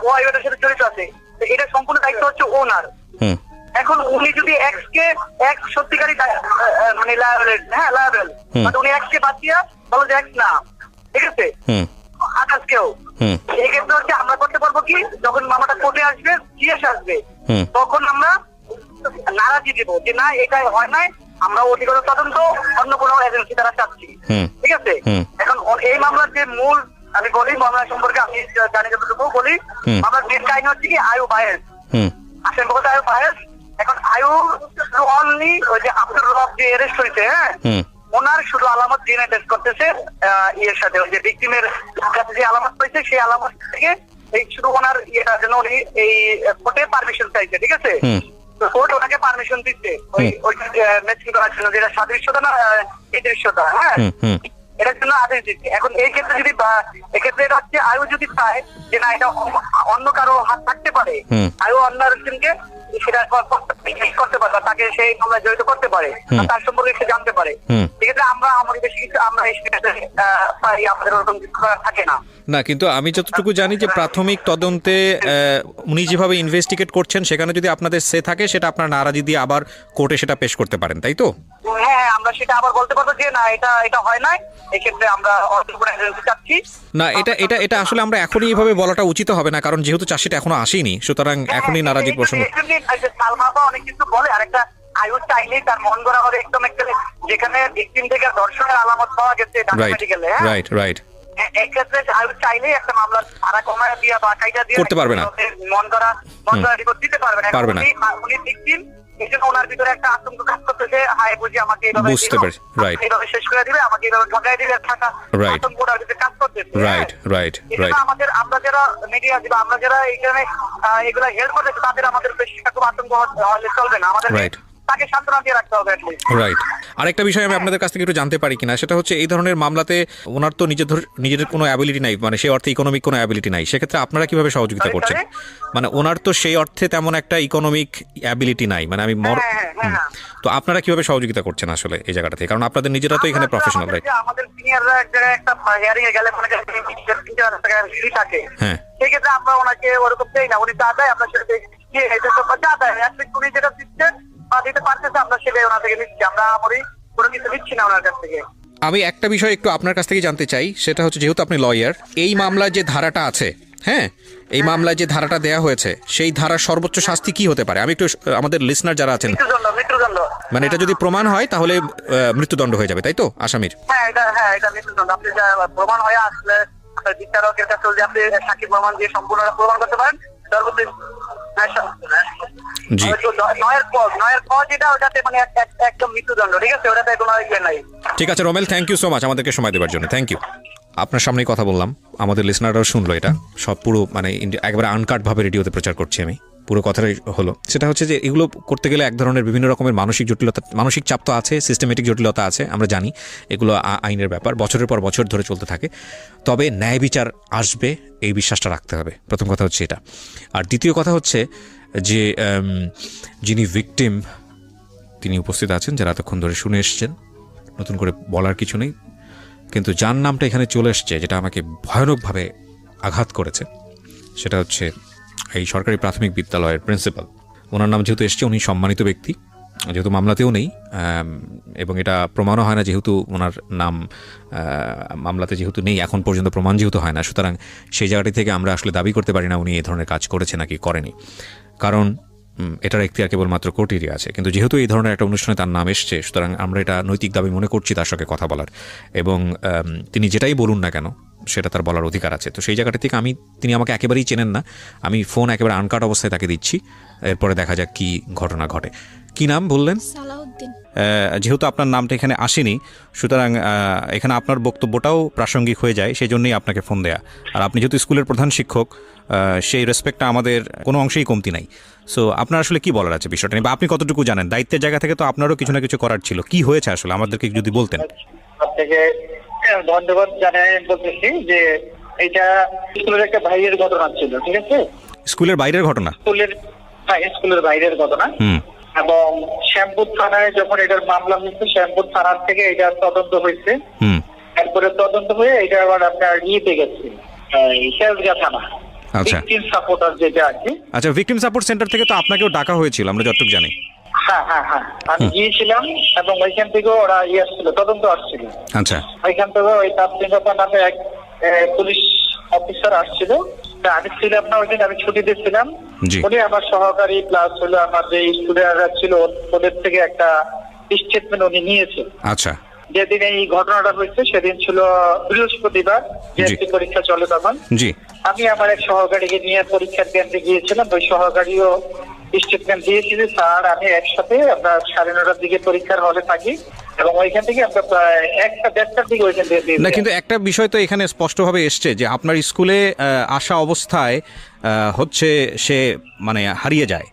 ওয়াই ওটার সাথে জড়িত আছে, এটা সম্পূর্ণ দায়িত্ব হচ্ছে ওনার। এখন উনি যদি এক্স সত্যিকারী মানে লায়াবেল, মানে উনি এক্স কে বাদ দিয়া বলো যে এক্স না, ঠিক আছে, আকাশ কেউ, এক্ষেত্রে হচ্ছে আমরা করতে পারবো কি, যখন মামলাটা কোর্টে আসবে, জিএস আসবে, তখন আমরা নারাজি দিব যে না, এটাই হয় নাই, আমরা অধিকতর তদন্ত অন্য কোনো এজেন্সি দ্বারা চাচ্ছি, ঠিক আছে। এখন এই মামলার যে মূল, আমি বলি মামলা সম্পর্কে আমি জানি যতটুকু বলি, মামলার মেন কাহিনী হচ্ছে কি আয়ু বায়েস, আসেন বলতে আয়ু বায়েস। এখন আয়ু অনলি ওই যে আব্দুর রব যে অ্যারেস্ট হয়েছে, হ্যাঁ, ওনার শুধু আলামত ডিএনএ টেস্ট করতেছে ইয়ের সাথে, ওই যে ভিকটিমের কাছে যে আলামত পাইছে সেই আলামত থেকে এই শুধু ওনার ইয়েটার জন্য উনি এই কোর্টে পারমিশন চাইছে, ঠিক আছে। তো কোর্ট ওনাকে পারমিশন দিচ্ছে ওই ম্যাচিং করার জন্য, যেটা সাদৃশ্যতা না এই দৃশ্যতা, হ্যাঁ, এটার জন্য আদেশ দিচ্ছে। এখন এই ক্ষেত্রে যদি এক্ষেত্রে এটা হচ্ছে আয়ু যদি চায় যে না, এটা অন্য কারো হাত থাকতে পারে, আয়ু অন্য আরেকজনকে সেটা করতে পারে, তাকে সেই মামলায় জড়িত করতে পারে, তার সম্পর্কে সে জানতে পারে, সেক্ষেত্রে আমরা আমাদের বেশি কিছু আমরা পাই, আমাদের ওরকম কিছু থাকে না। না, কিন্তু আমি যতটুকু জানি যে প্রাথমিক তদন্তে উনি যেভাবে ইনভেস্টিগেট করছেন, সেখানে যদি আপনাদের সে থাকে, সেটা আপনার নারাজি দিয়ে আবার কোর্টে সেটা পেশ করতে পারেন, তাই তো? হ্যাঁ, আমরা সেটা আবার বলতে পারবো যে না, এটা হয় নাই, এক্ষেত্রে আমরা চাচ্ছি না। এটা আসলে আমরা এখনই এইভাবে বলাটা উচিত হবে না, কারণ যেহেতু চাষিটা এখনো আসেনি, সুতরাং এখনই নারাজির প্রসঙ্গ। সালমা অনেক কিছু বলে, আর একটা আয়ু চাইলেই তার মন গড়া হবে একদম একটা, যেখানে ভিকটিম থেকে ধর্ষণের আলামত পাওয়া গেছে মেডিকেলে, রাইট, এক্ষেত্রে আয়ু চাইলেই একটা মামলার ভাড়া কমায় দিয়া বা কাইটা দিয়ে করতে পারবে না, মন গড়া রিপোর্ট দিতে পারবে না। উনি ভিকটিম, এই জন্য ওনার ভিতরে একটা আতঙ্ক কাজ করতেছে, হায় বুঝি আমাকে এইভাবে বুঝতে পারছি, রাইট, এইভাবে শেষ করে দিবে, আমাকে এইভাবে ঠকাই দিবে, থাকা আতঙ্ক ওনার ভিতরে কাজ করতেছে, রাইট। আমরা যারা মিডিয়া দিবা, আমরা যারা এইখানে এগুলা হেল্প করতেছি, তাদের আমাদের বেশি খুব আতঙ্ক হলে চলবে না, আমাদের তাকে সান্ত্বনা দিয়ে রাখতে হবে। রাইট। আরেকটা বিষয় আমি আপনাদের কাছ থেকে একটু জানতে পারি কিনা, সেটা হচ্ছে এই ধরনের মামলাতে ওনার তো নিজের কোনো অ্যাবিলিটি নাই, মানে সেই অর্থে ইকোনমিক কোনো অ্যাবিলিটি নাই, সেক্ষেত্রে আপনারা কিভাবে সহযোগিতা করছেন? মানে ওনার তো সেই অর্থে তেমন একটা ইকোনমিক অ্যাবিলিটি নাই, মানে আমি তো আপনারা কিভাবে সহযোগিতা করছেন আসলে এই জায়গাটা থেকে, কারণ আপনাদের নিজেরা তো এখানে প্রফেশনাল, রাইট? আমাদের সিনিয়ররা এক জায়গায় একটা হিয়ারিং এ গেলে মানে থাকে, হ্যাঁ, সেই ক্ষেত্রে আমরা ওনাকে ওরকম দেই না, উনি যা দেয় আমরা সেটা যা দেয় উনি যেটা দিচ্ছেন বা দিতে পারতেছে, আমরা সেটাই ওনার থেকে নিচ্ছি, আমরা কোনো কিছু নিচ্ছি না ওনার কাছ থেকে। আমি একটা বিষয় একটু আপনার কাছ থেকে জানতে চাই, সেটা হচ্ছে যেহেতু আপনি লয়ার, এই মামলায় যে ধারাটা আছে, হ্যাঁ, এই মামলায় যে ধারাটা দেয়া হয়েছে, সেই ধারার সর্বোচ্চ শাস্তি কি হতে পারে? আমি একটু আমাদের লিসনার যারা আছেন, মৃত্যুদণ্ড, মানে এটা যদি প্রমাণ হয় তাহলে মৃত্যুদণ্ড হয়ে যাবে, তাই তো আসামির? হ্যাঁ, এটা মৃত্যুদণ্ড। আপনি প্রমাণ হয়ে আসলে বিচারকের কাছে যদি আপনি সাক্ষী প্রমাণ দিয়ে সম্পূর্ণ প্রমাণ করতে পারেন, জি, নয়ের পর যেটা ওটাতে মানে একদম মৃত্যুদণ্ড, ঠিক আছে, ওটাতে কোনো ইয়ে নাই। ঠিক আছে Romel, thank you so much আমাদেরকে সময় দেওয়ার জন্য, থ্যাংক ইউ। আপনার সামনেই কথা বললাম, আমাদের লিসনাররাও শুনলো, এটা সব পুরো মানে একবারে আনকাটভাবে রেডিওতে প্রচার করছি আমি, পুরো কথাটাই হলো। সেটা হচ্ছে যে এগুলো করতে গেলে এক ধরনের বিভিন্ন রকমের মানসিক জটিলতা, মানসিক চাপ তো আছে, সিস্টেমেটিক জটিলতা আছে, আমরা জানি এগুলো আইনের ব্যাপার, বছরের পর বছর ধরে চলতে থাকে, তবে ন্যায় বিচার আসবে এই বিশ্বাসটা রাখতে হবে, প্রথম কথা হচ্ছে এটা। আর দ্বিতীয় কথা হচ্ছে যে যিনি ভিকটিম তিনি উপস্থিত আছেন, যারা এতক্ষণ ধরে শুনে এসছেন, নতুন করে বলার কিছু নেই, কিন্তু যার নামটা এখানে চলে এসছে, যেটা আমাকে ভয়ানকভাবে আঘাত করেছে, সেটা হচ্ছে এই সরকারি প্রাথমিক বিদ্যালয়ের প্রিন্সিপাল। ওনার নাম যেহেতু এসছে, উনি সম্মানিত ব্যক্তি, যেহেতু মামলাতেও নেই এবং এটা প্রমাণও হয় না, যেহেতু ওনার নাম মামলাতে যেহেতু নেই, এখন পর্যন্ত প্রমাণ যেহেতু হয় না, সুতরাং সেই জায়গাটি থেকে আমরা আসলে দাবি করতে পারি না উনি এই ধরনের কাজ করেছে নাকি করেনি, কারণ এটার এখতিয়ার কেবলমাত্র কোর্টেরই আছে। কিন্তু যেহেতু এই ধরনের একটা অনুষ্ঠানে তার নাম এসছে, সুতরাং আমরা এটা নৈতিক দাবি মনে করছি তার সঙ্গে কথা বলার, এবং তিনি যেটাই বলুন না কেন সেটা তার বলার অধিকার আছে। তো সেই জায়গাটা থেকে তিনি আমাকে একেবারেই চেনেন না, আমি ফোন একেবারে আনকাট অবস্থায় তাকে দিচ্ছি, এরপরে দেখা যাক কী ঘটনা ঘটে। কি নাম বললেন? সালাউদ্দিন। যেহেতু আপনার নামটা এখানে আসেনি, সুতরাং এখানে আপনার বক্তব্যটাও প্রাসঙ্গিক হয়ে যায়, সেই জন্যই আপনাকে ফোন দেয়া। আর আপনি যেহেতু স্কুলের প্রধান শিক্ষক, সেই রেসপেক্টটা আমাদের কোনো অংশেই কমতি নাই। সো আপনার আসলে কি বলার আছে বিষয়টা নিয়ে, বা আপনি কতটুকু জানেন? দায়িত্বের জায়গা থেকে তো আপনারও কিছু না কিছু করার ছিল, কি হয়েছে আসলে আমাদেরকে যদি বলতেন। আপনাকে ধন্যবাদ জানাই বলতেছি যে এটা স্কুলের একটা বাইরের ঘটনা ছিল, ঠিক আছে? স্কুলের বাইরের ঘটনা? স্কুলের বাইরের ঘটনা। এবং শ্যামপুর থানায় যখন এটার মামলা হয়েছে, শ্যামপুর থানার থেকে এটা তদন্ত হয়েছে, এরপরে তদন্ত হয়ে এটা আবার আপনার ইয়েতে গেছে শেরগা থানা। আচ্ছা, ভিকটিম সাপোর্টার যেটা আছে। আচ্ছা, ভিকটিম সাপোর্ট সেন্টার থেকে তো আপনাকেও ডাকা হয়েছিল, আমরা যতটুকু জানি। হ্যাঁ, আমি গিয়েছিলাম এবং ওইখান থেকে ওরা আসছিল, তদন্ত আসছিল। আচ্ছা, ওইখান থেকে ওই তাপসিংহপা নামে এক পুলিশ অফিসার আসছিল, আমি ছিলাম না ওইদিন, আমি ছুটিতে ছিলাম। উনি আমার সহকারী প্লাস হলো আমার যে স্টুডেন্টরা ছিল ওদের থেকে একটা স্টেটমেন্ট উনি নিয়েছে। আচ্ছা, যেদিন এই ঘটনাটা হয়েছে সেদিন ছিল বৃহস্পতিবার, যে পরীক্ষা চলে তখন। জি, আমি আমার এক সহকারীকে নিয়ে পরীক্ষার কেন্দ্রে গিয়েছিলাম, ওই সহকারীও স্টেটমেন্ট দিয়েছিল, স্যার আমি একসাথে আমরা 9:30টার দিকে পরীক্ষার হলে থাকি এবং ওইখান থেকে আমরা প্রায় 1টা-1:30টার দিকে ওইখান থেকে না, কিন্তু একটা বিষয় তো এখানে স্পষ্টভাবে এসছে যে আপনার স্কুলে আসা অবস্থায় হচ্ছে সে মানে হারিয়ে যায়,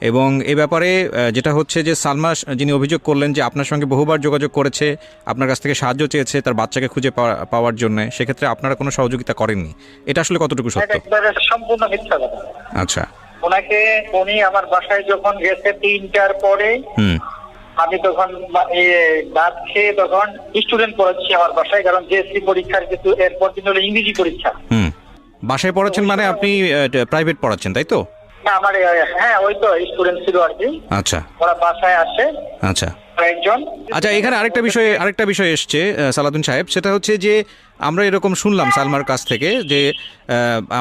এবং এ ব্যাপারে যেটা হচ্ছে যে সালমা যিনি অভিযোগ করলেন যে আপনার সঙ্গে বহুবার যোগাযোগ করেছে, আপনার কাছ থেকে সাহায্য চেয়েছে তার বাচ্চাকে খুঁজে পাওয়ার জন্য, সেক্ষেত্রে আপনারা কোনো সহযোগিতা করেননি, এটা আসলে কতটুকু সত্য? একবারে সম্পূর্ণ মিথ্যা কথা। আচ্ছা, উনি আমার বাসায় যখন গেছে 3টার পরে, আমি তখন ভাত খেয়ে তখন স্টুডেন্ট পড়াচ্ছি আমার বাসায়, কারণ জেএসসি পরীক্ষার কিছু এরপর দিন হলো ইংরেজি পরীক্ষা। বাসায় পড়াচ্ছেন মানে আপনি প্রাইভেট পড়াচ্ছেন, তাই তো? আমার ওই তো স্টুডেন্ট ছিল আর কি। আচ্ছা, ওরা বাসায় আসে। আচ্ছা, একজন। আচ্ছা, এখানে আরেকটা বিষয় এসছে সালাউদ্দিন সাহেব, সেটা হচ্ছে যে আমরা এরকম শুনলাম সালমার কাছ থেকে যে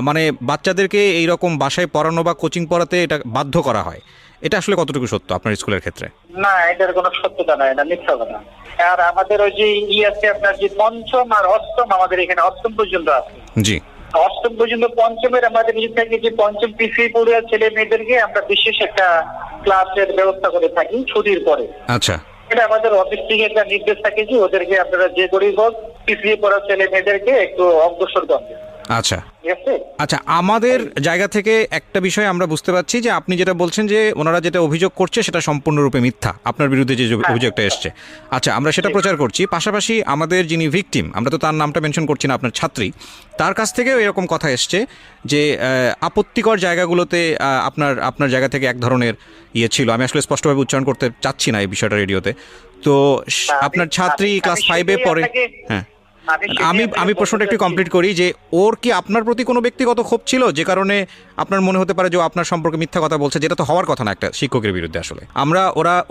মানে বাচ্চাদেরকে এইরকম বাসায় পড়ানো বা কোচিং পড়াতে এটা বাধ্য করা হয়, এটা আসলে কতটুকু সত্য আপনার স্কুলের ক্ষেত্রে? না, এটার কোনো সত্যতা নাই, এটা মিথ্যা কথা। আর আমাদের ওই যে আছে আপনার যে পঞ্চম আর অষ্টম, আমাদের এখানে অষ্টম পর্যন্ত আছে। জি, অষ্টম পর্যন্ত। পঞ্চমের আমাদের থাকে যে পঞ্চম পিছিয়ে পড়ে ছেলে মেয়েদেরকে আমরা বিশেষ একটা ক্লাসের ব্যবস্থা করে থাকি ছুটির পরে। আচ্ছা, এটা আমাদের অফিস থেকে একটা নির্দেশ থাকে যে ওদেরকে আপনারা যে করেই হোক পিছিয়ে পড়া ছেলে মেয়েদেরকে একটু অগ্রসর করবেন। আচ্ছা, আচ্ছা, আমাদের জায়গা থেকে একটা বিষয় আমরা বুঝতে পারছি যে আপনি যেটা বলছেন যে ওনারা যেটা অভিযোগ করছে সেটা সম্পূর্ণরূপে মিথ্যা, আপনার বিরুদ্ধে যে অভিযোগটা এসছে। আচ্ছা, আমরা সেটা প্রচার করছি, পাশাপাশি আমাদের যিনি ভিকটিম, আমরা তো তার নামটা মেনশন করছি না, আপনার ছাত্রী, তার কাছ থেকেও এরকম কথা এসছে যে আপত্তিকর জায়গাগুলোতে আপনার জায়গা থেকে এক ধরনের ইয়ে ছিল, আমি আসলে স্পষ্টভাবে উচ্চারণ করতে চাচ্ছি না এই বিষয়টা রেডিওতে। তো আপনার ছাত্রী ক্লাস 5-এ পড়ে। হ্যাঁ, আমি প্রশ্নটা একটু কমপ্লিট করি যে ওর কি আপনার প্রতি কোনো ব্যক্তিগত ক্ষোভ ছিল যে কারণে আপনার মনে হতে পারে যে আপনার সম্পর্কে মিথ্যা কথা বলছে, যেটা তো হওয়ার কথা না একটা শিক্ষকের বিরুদ্ধে। আসলে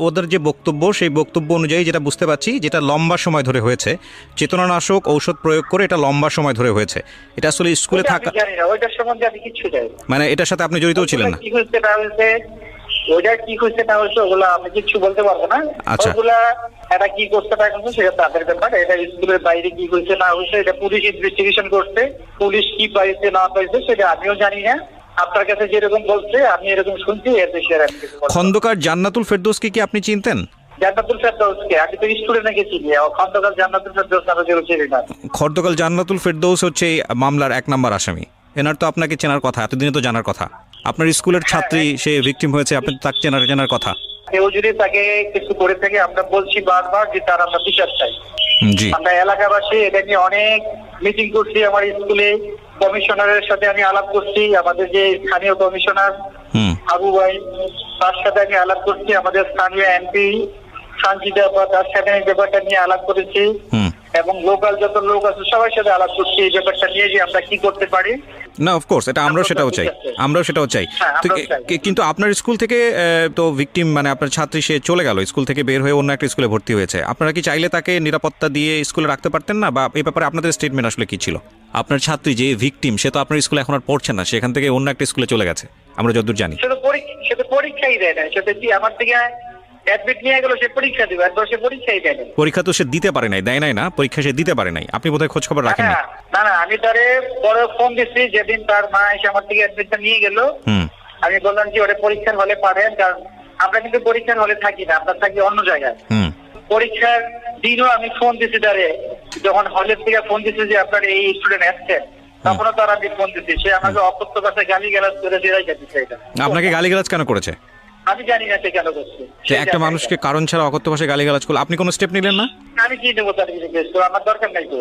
ওদের যে বক্তব্য, সেই বক্তব্য অনুযায়ী যেটা বুঝতে পারছি, যেটা লম্বা সময় ধরে হয়েছে, চেতনানাশক ঔষধ প্রয়োগ করে এটা লম্বা সময় ধরে হয়েছে, এটা আসলে স্কুলে থাকা মানে এটার সাথে আপনি জড়িতও ছিলেন না? ওইটা কি হয়েছে না হয়েছে ওগুলো আমি কিছু বলতে পারবো না। ওগুলা এটা কি করতে পারে সেটা তাদের ব্যাপার। এটা স্কুলের বাইরে কি হয়েছে না হয়েছে এটা পুলিশ ইনভেস্টিগেশন করছে, পুলিশ কি পাইছে না পাইছে সেটা আমিও জানি না। আপনার কাছে যেরকম বলছে আমি এরকম শুনছি, এর বেশি আর আমি কিছু বলবো না। খন্দকার জান্নাতুল ফেরদৌসকে কি আপনি চিনতেন? জান্নাতুল ফেরদৌসকে আমি তো স্টুডেন্ট নাকি চিনি, খন্দকার জান্নাতুল ফেরদৌস নামে কেউ চিনি না। খন্দকার জান্নাতুল ফেরদৌস হচ্ছে এই মামলার 1 নম্বর আসামি, এনার তো আপনাকে চেনার কথা, এতদিনে তো জানার কথা। আপনার স্কুলের ছাত্রী, সে ভিকটিম হয়েছে, আপনি তাকে চেনার কথা। কেউ যদি তাকে কিছু করে থাকে আমরা বলছি বারবার যে তার আমরা বিচার চাই। আমরা এলাকাবাসী এটা নিয়ে অনেক মিটিং করছি, আমার স্কুলে কমিশনারের সাথে আমি আলাপ করছি, আমাদের যে স্থানীয় কমিশনার আবু ভাই তার সাথে আমি আলাপ করছি, আমাদের স্থানীয় এমপি সঞ্জিতা তার সাথে এই ব্যাপারটা নিয়ে আলাপ করেছি, এবং লোকাল যত লোক আছে সবার সাথে আলাপ করছি এই ব্যাপারটা নিয়ে যে আমরা কি করতে পারি। না অফকোর্স এটা আমরাও সেটাও চাই, আমরাও সেটাও চাই। হ্যাঁ, তো আমরাও চাই। কিন্তু আপনার স্কুল থেকে তো ভিকটিম মানে আপনার ছাত্রী সে চলে গেল, স্কুল থেকে বের হয়ে অন্য একটা স্কুলে ভর্তি হয়েছে, আপনারা কি চাইলে তাকে নিরাপত্তা দিয়ে স্কুলে রাখতে পারতেন না, বা এই ব্যাপারে আপনাদের স্টেটমেন্ট আসলে কি ছিল? আপনার ছাত্রী যে ভিকটিম সে তো আপনার স্কুলে এখন আর পড়ছে না, সেখান থেকে অন্য একটা স্কুলে চলে গেছে আমরা যতদূর জানি। সে তো পরীক্ষাই দেয় না, সে তো কি আমার থেকে অ্যাডমিট নিয়ে গেল, সে পরীক্ষা দিবে, একবার সে পরীক্ষাই দেয় না। পরীক্ষা তো সে দিতে পারে নাই, দেয় নাই না, পরীক্ষা সে দিতে পারে নাই, আপনি বোধহয় খোঁজ খবর রাখেন না। না, আমি তারে পরে ফোন দিচ্ছি যেদিন তার মা এসে আমার থেকে অ্যাডমিটটা নিয়ে গেল। আমি বললাম যে ওটা পরীক্ষার হলে পারেন, কারণ আমরা কিন্তু পরীক্ষার হলে থাকি না, আমরা থাকি অন্য জায়গায়। পরীক্ষার দিনও আমি ফোন দিচ্ছি তারে, যখন হলের থেকে ফোন দিচ্ছি যে আপনার এই স্টুডেন্ট আসছেন, তখনও তার আমি ফোন দিচ্ছি, সে আমাকে অকথ্য ভাষায় গালিগালাজ করে ফেরাই যাচ্ছে। এটা আপনাকে গালিগালাজ কেন করেছে? আমি জানি না সে কেন করছে। যে একটা মানুষকে কারণ ছাড়া অকথ্য ভাষায় গালিগালাজ করলো, আপনি কোনো স্টেপ নিলেন না? আমি কি দেবো তার কিছু, তো আমার দরকার নাই তো।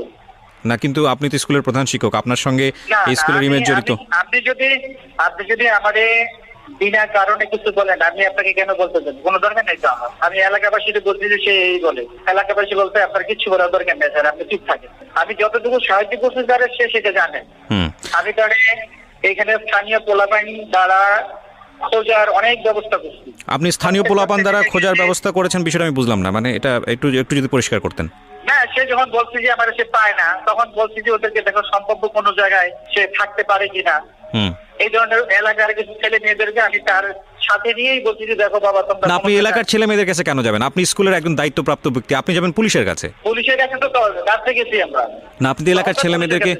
না কিন্তু আপনি তো স্কুলের প্রধান শিক্ষক, আপনার সঙ্গে এই স্কুলের ইমেজ জড়িত। আপনি যদি আমাদের বিনা কারণে কিছু বলেন, আমি আপনাকে কেন বলতে দেব? কোনো দরকার নেই তো আমার। আমি এলাকাবাসীকে বলছি যে সে এই বলে, এলাকাবাসী বলতে আপনার কিছু বলার দরকার নেই স্যার, আপনি চুপ থাকেন। আমি যতটুকু সাহায্য করছি স্যার সে সেটা জানে। আমি তাহলে এখানে স্থানীয় পোলাপানি দ্বারা খোঁজার অনেক ব্যবস্থা করছি। আপনি স্থানীয় পোলাপান দ্বারা খোঁজার ব্যবস্থা করেছেন, বিষয়টা আমি বুঝলাম না, মানে এটা একটু যদি পরিষ্কার করতেন। না, সে যখন বলছে যে আমার সে পায় না, তখন বলছি যে ওদেরকে দেখো সম্ভাব্য কোনো জায়গায় সে থাকতে পারে কিনা। এই ধরনের এলাকার কিছু ছেলে মেয়েদেরকে আমি তার সাথে নিয়েই বলছি যে দেখো বাবা তোমরা। না, আপনি এলাকার ছেলে মেয়েদের কাছে কেন যাবেন? আপনি স্কুলের একজন দায়িত্বপ্রাপ্ত ব্যক্তি, আপনি যাবেন পুলিশের কাছে। পুলিশের কাছে তো রাত্রে গেছি আমরা। না, আপনি এলাকার ছেলে মেয়েদেরকে,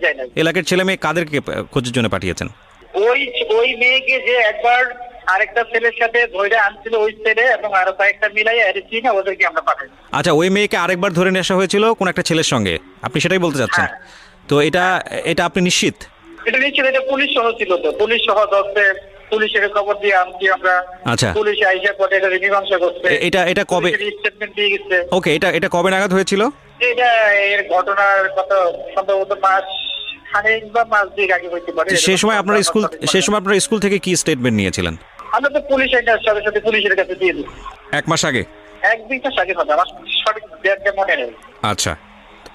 এলাকার ছেলে মেয়ে কাদেরকে খোঁজের জন্য পাঠিয়েছেন? ওই মেয়েকে যে একবার আরেকটা ছেলের সাথে ধরে আনছিল, ওই ছেলে এবং আরো কয়েকটা মিলাই এসেছি না, ওদেরকে আমরা পাঠাই। আচ্ছা, ওই মেয়েকে আরেকবার ধরে নিয়ে আসা হয়েছিল কোন একটা ছেলের সঙ্গে, আপনি সেটাই বলতে চাচ্ছেন? তো এটা আপনি নিশ্চিত? এটা নিশ্চিত, এটা পুলিশ সহ ছিল তো, পুলিশ সহ দশে পুলিশের খবর দিয়ে আনছি আমরা। আচ্ছা, পুলিশ আইসা পরে এটা মীমাংসা করছে। এটা কবে স্টেটমেন্ট দিয়ে গেছে? ওকে, এটা কবে নাগাদ হয়েছিল? এটা এর ঘটনার কত সম্ভবত মাস খানেক বা মাস দুই আগে হইতে পারে। সেই সময় আপনার স্কুল থেকে কি স্টেটমেন্ট নিয়েছিলেন? আমরা তো পুলিশ এটার সাথে সাথে পুলিশের কাছে দিয়ে দিই। 1 মাস আগে? 1-2 মাস আগে হবে, আমার সঠিক ডেটটা মনে নেই। আচ্ছা,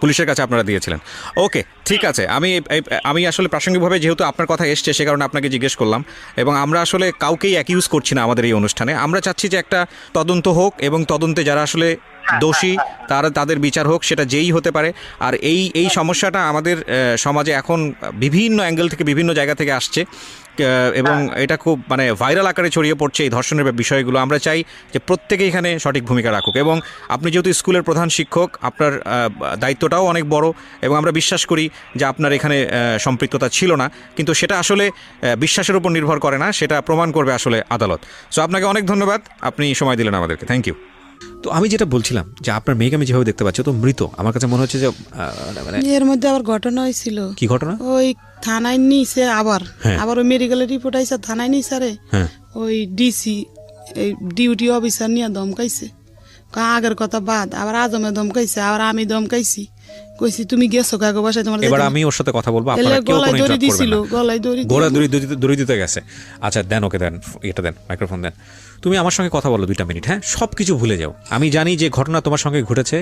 পুলিশের কাছে আপনারা দিয়েছিলেন। ওকে, ঠিক আছে। আমি আসলে প্রাসঙ্গিকভাবে যেহেতু আপনার কথা এসছে সে কারণে আপনাকে জিজ্ঞেস করলাম, এবং আমরা আসলে কাউকেই অ্যাকিউজ করছি না আমাদের এই অনুষ্ঠানে। আমরা চাচ্ছি যে একটা তদন্ত হোক, এবং তদন্তে যারা আসলে দোষী তাদের বিচার হোক, সেটা যেই হতে পারে। আর এই সমস্যাটা আমাদের সমাজে এখন বিভিন্ন অ্যাঙ্গেল থেকে, বিভিন্ন জায়গা থেকে আসছে, এবং এটা খুব মানে ভাইরাল আকারে ছড়িয়ে পড়ছে এই ধর্ষণের বিষয়গুলো। আমরা চাই যে প্রত্যেকে এখানে সঠিক ভূমিকা রাখুক, এবং আপনি যেহেতু স্কুলের প্রধান শিক্ষক, আপনার দায়িত্বটাও অনেক বড়, এবং আমরা বিশ্বাস করি যে আপনার এখানে সম্পৃক্ততা ছিল না, কিন্তু সেটা আসলে বিশ্বাসের উপর নির্ভর করে না, সেটা প্রমাণ করবে আসলে আদালত। সো আপনাকে অনেক ধন্যবাদ, আপনি সময় দিলেন আমাদেরকে, থ্যাংক ইউ। তো আমি যেটা বলছিলাম যে আপনার মেয়েকে আমি যেভাবে দেখতে পাচ্ছি তো মৃত, আমার কাছে মনে হচ্ছে যে মানে এর মধ্যে আবার ঘটনা হয়েছিল। কি ঘটনা? ওই থানায় নিছে, আবার ওই মেডিকেলের রিপোর্ট আইসা থানায় নিছে রে। ওই ডিসি এই ডিউটি অফিসার নিয়ে ধমকাইছে, আগের কথা বাদ, আবার আজমে ধমকাইছে, আবার আমি ধমকাইছি, কইছি তুমি গেছো কাগো বাসায় তোমার। এবার আমি ওর সাথে কথা বলবো, আপনারা কেউ কোনো ইন্টারাপ্ট করবেন না। গলায় দড়ি দিতে গেছে। আচ্ছা দেন, ওকে দেন, এটা দেন, মাইক্রোফোন দেন। তুমি আমার সঙ্গে কথা বলো 2 মিনিট, হ্যাঁ? সব কিছু ভুলে যাও। আমি জানি যে ঘটনা তোমার সঙ্গে ঘটেছে,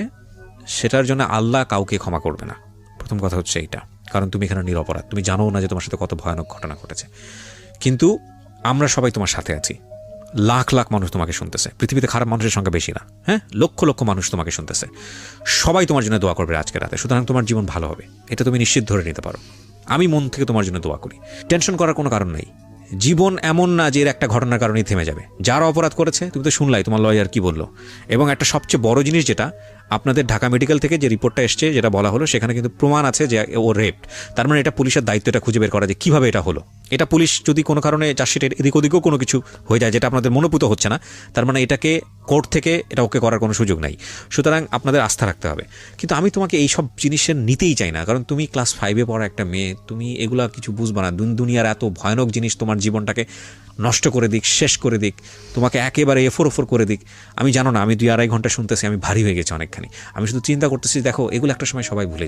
সেটার জন্য আল্লাহ কাউকে ক্ষমা করবে না। প্রথম কথা হচ্ছে এইটা, কারণ তুমি এখানে নিরপরাধ, তুমি জানো না যে তোমার সাথে কত ভয়ানক ঘটনা ঘটেছে। কিন্তু আমরা সবাই তোমার সাথে আছি, লাখ লাখ মানুষ তোমাকে শুনতেছে, পৃথিবীতে খারাপ মানুষের সংখ্যা বেশি না, হ্যাঁ? লক্ষ লক্ষ মানুষ তোমাকে শুনতেছে, সবাই তোমার জন্য দোয়া করবে আজকে রাতে। সুতরাং তোমার জীবন ভালো হবে, এটা তুমি নিশ্চিত ধরে নিতে পারো। আমি মন থেকে তোমার জন্য দোয়া করি। টেনশন করার কোনো কারণ নেই। জীবন এমন না যে এর একটা ঘটনার কারণেই থেমে যাবে। যারা অপরাধ করেছে, তুমি তো শুনলাই তোমার লয়ার কি বললো। এবং একটা সবচেয়ে বড় জিনিস যেটা, আপনাদের ঢাকা মেডিকেল থেকে যে রিপোর্টটা এসছে, যেটা বলা হলো, সেখানে কিন্তু প্রমাণ আছে যে ও রেপড। তার মানে এটা পুলিশের দায়িত্ব এটা খুঁজে বের করা যে কীভাবে এটা হলো। এটা পুলিশ যদি কোনো কারণে চার্জশিটের এদিক ওদিকেও কোনো কিছু হয়ে যায় যেটা আপনাদের মনোভূত হচ্ছে না, তার মানে এটাকে কোর্ট থেকে এটা ওকে করার কোনো সুযোগ নাই। সুতরাং আপনাদের আস্থা রাখতে হবে। কিন্তু আমি তোমাকে এই সব জিনিসের নিতেই চাই না, কারণ তুমি ক্লাস 5-এ পড়া একটা মেয়ে, তুমি এগুলা কিছু বুঝবা না। দুনিয়ার এত ভয়ানক জিনিস তোমার জীবনটাকে নষ্ট করে দিক, শেষ করে দিক, তোমাকে একেবারে এফোর করে দিক। আমি জানো না, আমি 2-2.5 ঘন্টা শুনতেছি, আমি ভারী হয়ে গেছি অনেকখানি। আমি শুধু চিন্তা করতেছি, দেখো এগুলো একটা সময় সবাই ভুলে যায়।